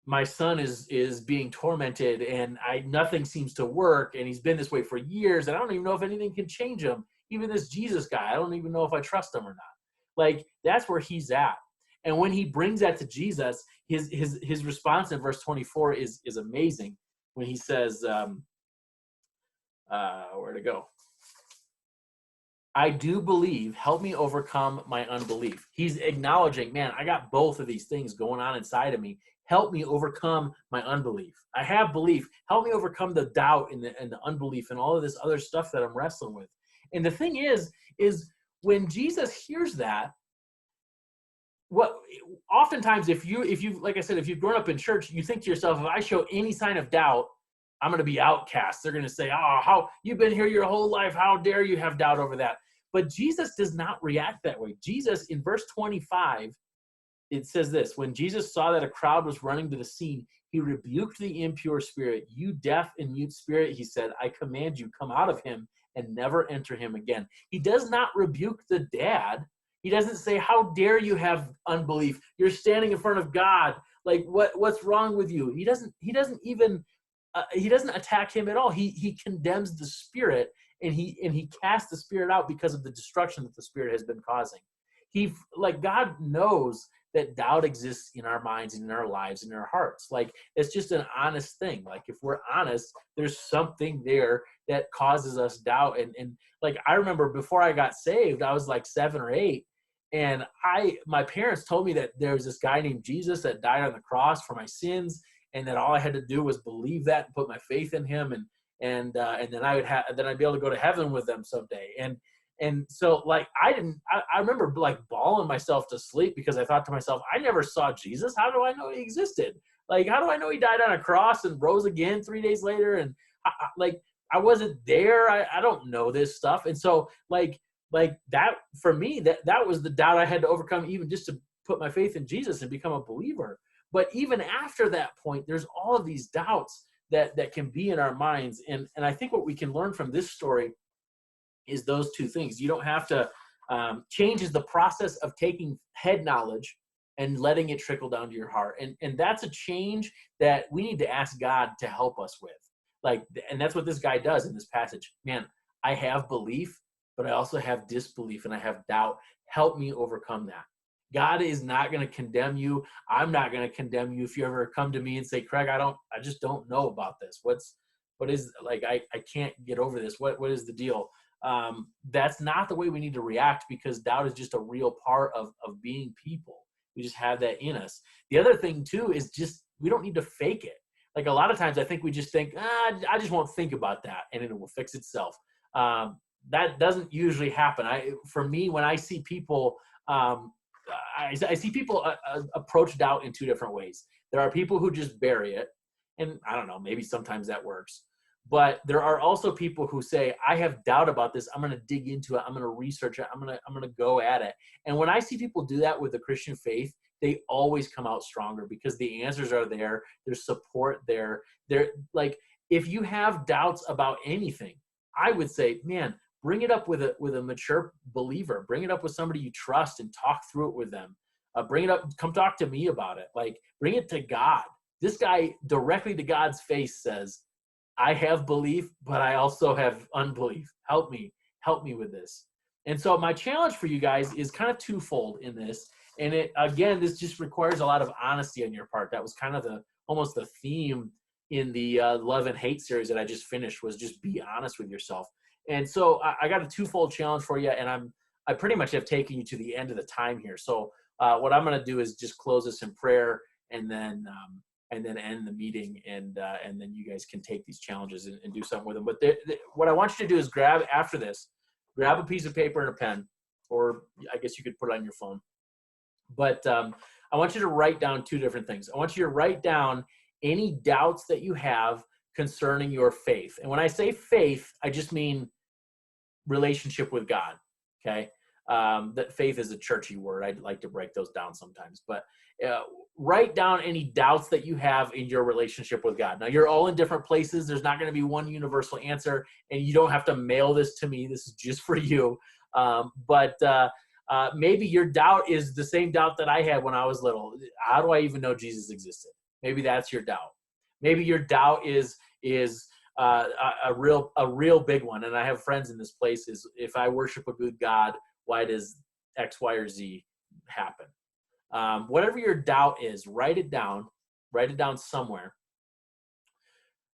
my son is being tormented and nothing seems to work, and he's been this way for years, and I don't even know if anything can change him. Even this Jesus guy, I don't even know if I trust him or not. Like, that's where he's at. And when he brings that to Jesus, his response in verse 24 is amazing. When he says, where'd it go? I do believe, help me overcome my unbelief. He's acknowledging, man, I got both of these things going on inside of me. Help me overcome my unbelief. I have belief. Help me overcome the doubt and the unbelief and all of this other stuff that I'm wrestling with. And the thing is when Jesus hears that, oftentimes if you like I said, if you've grown up in church, you think to yourself, if I show any sign of doubt, I'm going to be outcast. They're going to say, oh, how you've been here your whole life. How dare you have doubt over that? But Jesus does not react that way. Jesus, in verse 25, it says this: when Jesus saw that a crowd was running to the scene, he rebuked the impure spirit. You deaf and mute spirit, he said, I command you, come out of him and never enter him again. He does not rebuke the dad. He doesn't say, how dare you have unbelief? You're standing in front of God. Like, what's wrong with you? He doesn't attack him at all. He condemns the spirit, and he casts the spirit out because of the destruction that the spirit has been causing. God knows that doubt exists in our minds and in our lives and in our hearts. Like, it's just an honest thing. Like, if we're honest, there's something there that causes us doubt. And like, I remember before I got saved, I was like 7 or 8. And my parents told me that there was this guy named Jesus that died on the cross for my sins, and that all I had to do was believe that and put my faith in him, and then I'd be able to go to heaven with them someday. And so like I remember like bawling myself to sleep because I thought to myself, I never saw Jesus. How do I know he existed? Like, how do I know he died on a cross and rose again 3 days later? And I wasn't there. I don't know this stuff. And so like that for me, that was the doubt I had to overcome, even just to put my faith in Jesus and become a believer. But even after that point, there's all of these doubts that can be in our minds. And I think what we can learn from this story is those two things. You don't have to change is the process of taking head knowledge and letting it trickle down to your heart. And that's a change that we need to ask God to help us with. And that's what this guy does in this passage. Man, I have belief, but I also have disbelief and I have doubt. Help me overcome that. God is not going to condemn you. I'm not going to condemn you if you ever come to me and say, Craig, I just don't know about this. I can't get over this. What is the deal? That's not the way we need to react, because doubt is just a real part of being people. We just have that in us. The other thing too is just, we don't need to fake it. Like, a lot of times I think we just think, I just won't think about that and it will fix itself. That doesn't usually happen. For me, when I see people, I see people approach doubt in two different ways. There are people who just bury it, and I don't know, maybe sometimes that works. But there are also people who say, I have doubt about this. I'm going to dig into it. I'm going to research it. I'm going to go at it. And when I see people do that with the Christian faith, they always come out stronger because the answers are there. There's support there. They're like, if you have doubts about anything, I would say, man, bring it up with a mature believer. Bring it up with somebody you trust and talk through it with them. Bring it up. Come talk to me about it. Like, bring it to God. This guy directly to God's face says, I have belief, but I also have unbelief. Help me with this. And so my challenge for you guys is kind of twofold in this. And this just requires a lot of honesty on your part. That was kind of almost the theme in the Love and Hate series that I just finished, was just be honest with yourself. And so I got a twofold challenge for you, and I pretty much have taken you to the end of the time here. So what I'm going to do is just close this in prayer, and then end the meeting, and then you guys can take these challenges and do something with them. But what I want you to do is grab a piece of paper and a pen, or I guess you could put it on your phone. But I want you to write down two different things. I want you to write down any doubts that you have concerning your faith. And when I say faith, I just mean relationship with God, okay? That faith is a churchy word. I'd like to break those down sometimes. But write down any doubts that you have in your relationship with God. Now, you're all in different places. There's not going to be one universal answer, and you don't have to mail this to me. This is just for you. But maybe your doubt is the same doubt that I had when I was little. How do I even know Jesus existed? Maybe that's your doubt. Maybe your doubt is a real big one. And I have friends in this place, is if I worship a good God, why does X, Y, or Z happen? Whatever your doubt is, write it down somewhere.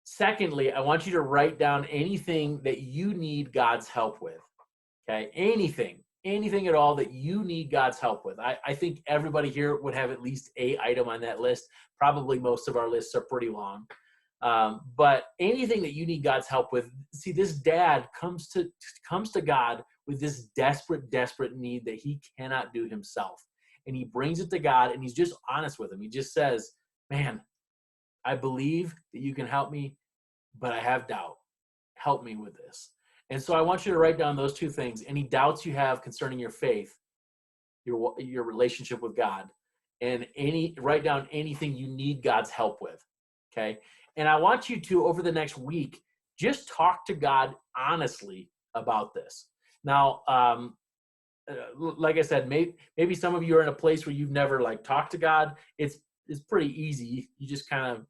Secondly, I want you to write down anything that you need God's help with. Okay, anything at all that you need God's help with. I think everybody here would have at least a item on that list. Probably most of our lists are pretty long. But anything that you need God's help with. See, this dad comes to God with this desperate need that he cannot do himself. And he brings it to God, and he's just honest with him. He just says, man, I believe that you can help me, but I have doubt. Help me with this. And so I want you to write down those two things. Any doubts you have concerning your faith, your relationship with God, and write down anything you need God's help with, okay? And I want you to, over the next week, just talk to God honestly about this. Now, like I said, maybe some of you are in a place where you've never talked to God. It's pretty easy. You just kind of,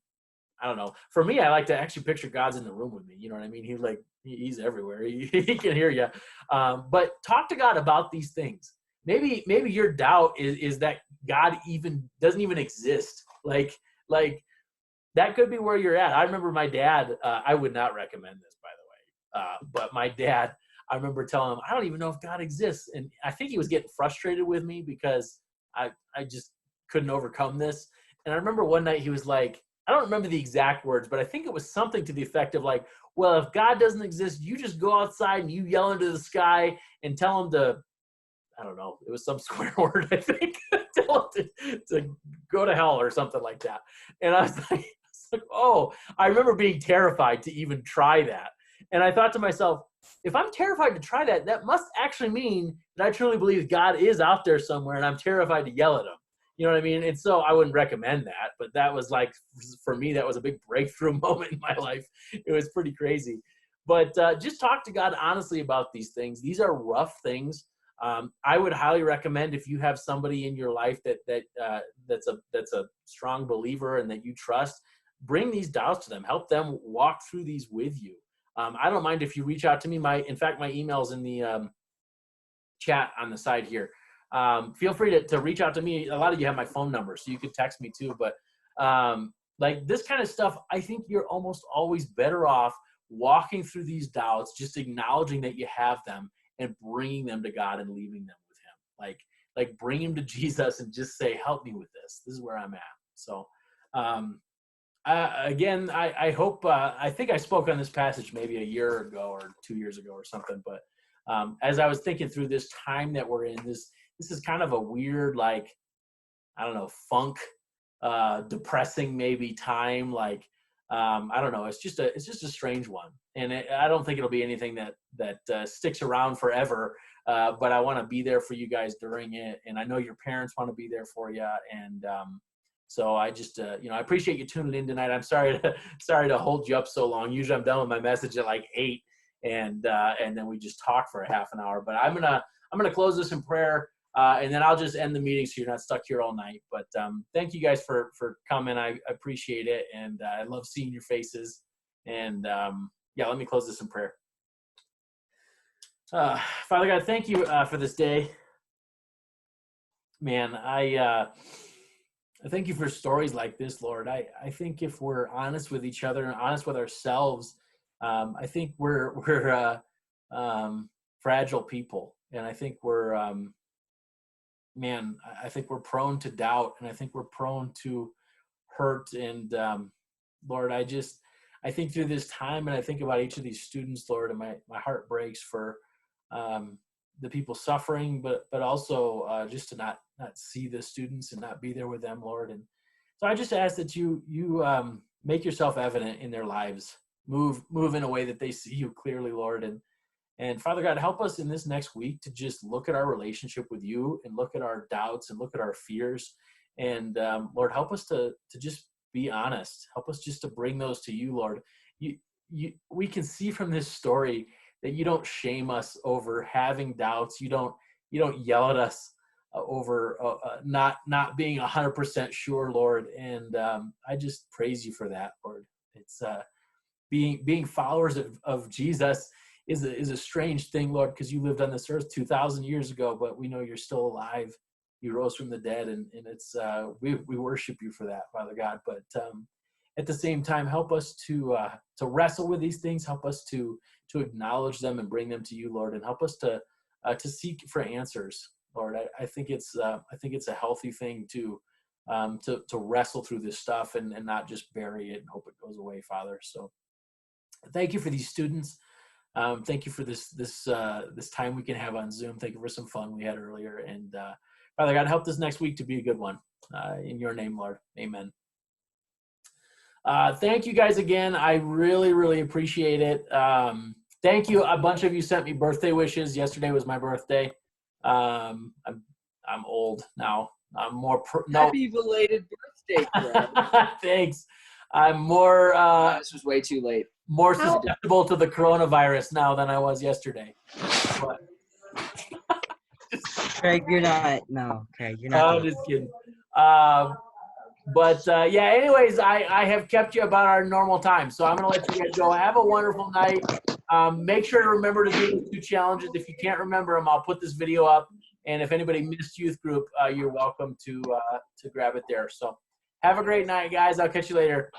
I don't know. For me, I like to actually picture God's in the room with me. You know what I mean? He's everywhere. He can hear you. But talk to God about these things. Maybe your doubt is that God doesn't even exist. Like that could be where you're at. I remember my dad. I would not recommend this, by the way. But my dad, I remember telling him, I don't even know if God exists. And I think he was getting frustrated with me because I just couldn't overcome this. And I remember one night he was like, I don't remember the exact words, but I think it was something to the effect of like, well, if God doesn't exist, you just go outside and you yell into the sky and tell him to, I don't know, it was some swear word, I think, tell him to go to hell or something like that. And I was like, oh, I remember being terrified to even try that. And I thought to myself, if I'm terrified to try that, that must actually mean that I truly believe God is out there somewhere and I'm terrified to yell at him. You know what I mean? And so I wouldn't recommend that, but that was like, for me, that was a big breakthrough moment in my life. It was pretty crazy. But just talk to God honestly about these things. These are rough things. I would highly recommend, if you have somebody in your life that's a strong believer and that you trust, bring these doubts to them. Help them walk through these with you. I don't mind if you reach out to me. In fact, my email's in the chat on the side here. Feel free to reach out to me. A lot of you have my phone number, so you could text me too. But like this kind of stuff, I think you're almost always better off walking through these doubts, just acknowledging that you have them and bringing them to God and leaving them with him. Like bring him to Jesus and just say, help me with this. This is where I'm at. So again, I hope, I think I spoke on this passage maybe a year ago or 2 years ago or something. But as I was thinking through this time that we're in, this is kind of a weird, like, I don't know, funk, depressing maybe time. Like I don't know. It's just a strange one, and I don't think it'll be anything that sticks around forever. But I want to be there for you guys during it, and I know your parents want to be there for you. And so I just, I appreciate you tuning in tonight. I'm sorry to hold you up so long. Usually I'm done with my message at like 8, and then we just talk for a half an hour. But I'm gonna close this in prayer. And then I'll just end the meeting so you're not stuck here all night. But thank you guys for coming. I appreciate it. And I love seeing your faces. And let me close this in prayer. Father God, thank you for this day. Man, I thank you for stories like this, Lord. I think if we're honest with each other and honest with ourselves, I think we're fragile people. And I think I think we're prone to doubt, and I think we're prone to hurt. And Lord, I think through this time, and I think about each of these students, Lord, and my heart breaks for the people suffering, but also just to not see the students and not be there with them, Lord. And so I just ask that you make yourself evident in their lives, move in a way that they see you clearly, Lord. And Father God, help us in this next week to just look at our relationship with you and look at our doubts and look at our fears. And Lord, help us to just be honest. Help us just to bring those to you, Lord. We can see from this story that you don't shame us over having doubts. You don't yell at us over not being 100% sure, Lord. And I just praise you for that, Lord. It's being followers of Jesus is a strange thing, Lord, because you lived on this earth 2,000 years ago, but we know you're still alive. You rose from the dead, and it's we worship you for that, Father God. But at the same time, help us to wrestle with these things. Help us to acknowledge them and bring them to you, Lord, and help us to seek for answers, Lord. I think it's a healthy thing to wrestle through this stuff and not just bury it and hope it goes away, Father. So thank you for these students. Thank you for this time we can have on Zoom. Thank you for some fun we had earlier. And Father God, help this next week to be a good one. In your name, Lord. Amen. Thank you guys again. I really, really appreciate it. Thank you. A bunch of you sent me birthday wishes. Yesterday was my birthday. I'm old now. I'm more Happy belated birthday, Greg. Thanks. I'm more this was way too late. More susceptible to the coronavirus now than I was yesterday. But Craig, you're not. No, Craig, you're not. I'm just kidding. Anyways, I have kept you about our normal time, so I'm going to let you guys go. Have a wonderful night. Make sure to remember to do the 2 challenges. If you can't remember them, I'll put this video up. And if anybody missed youth group, you're welcome to grab it there. So have a great night, guys. I'll catch you later.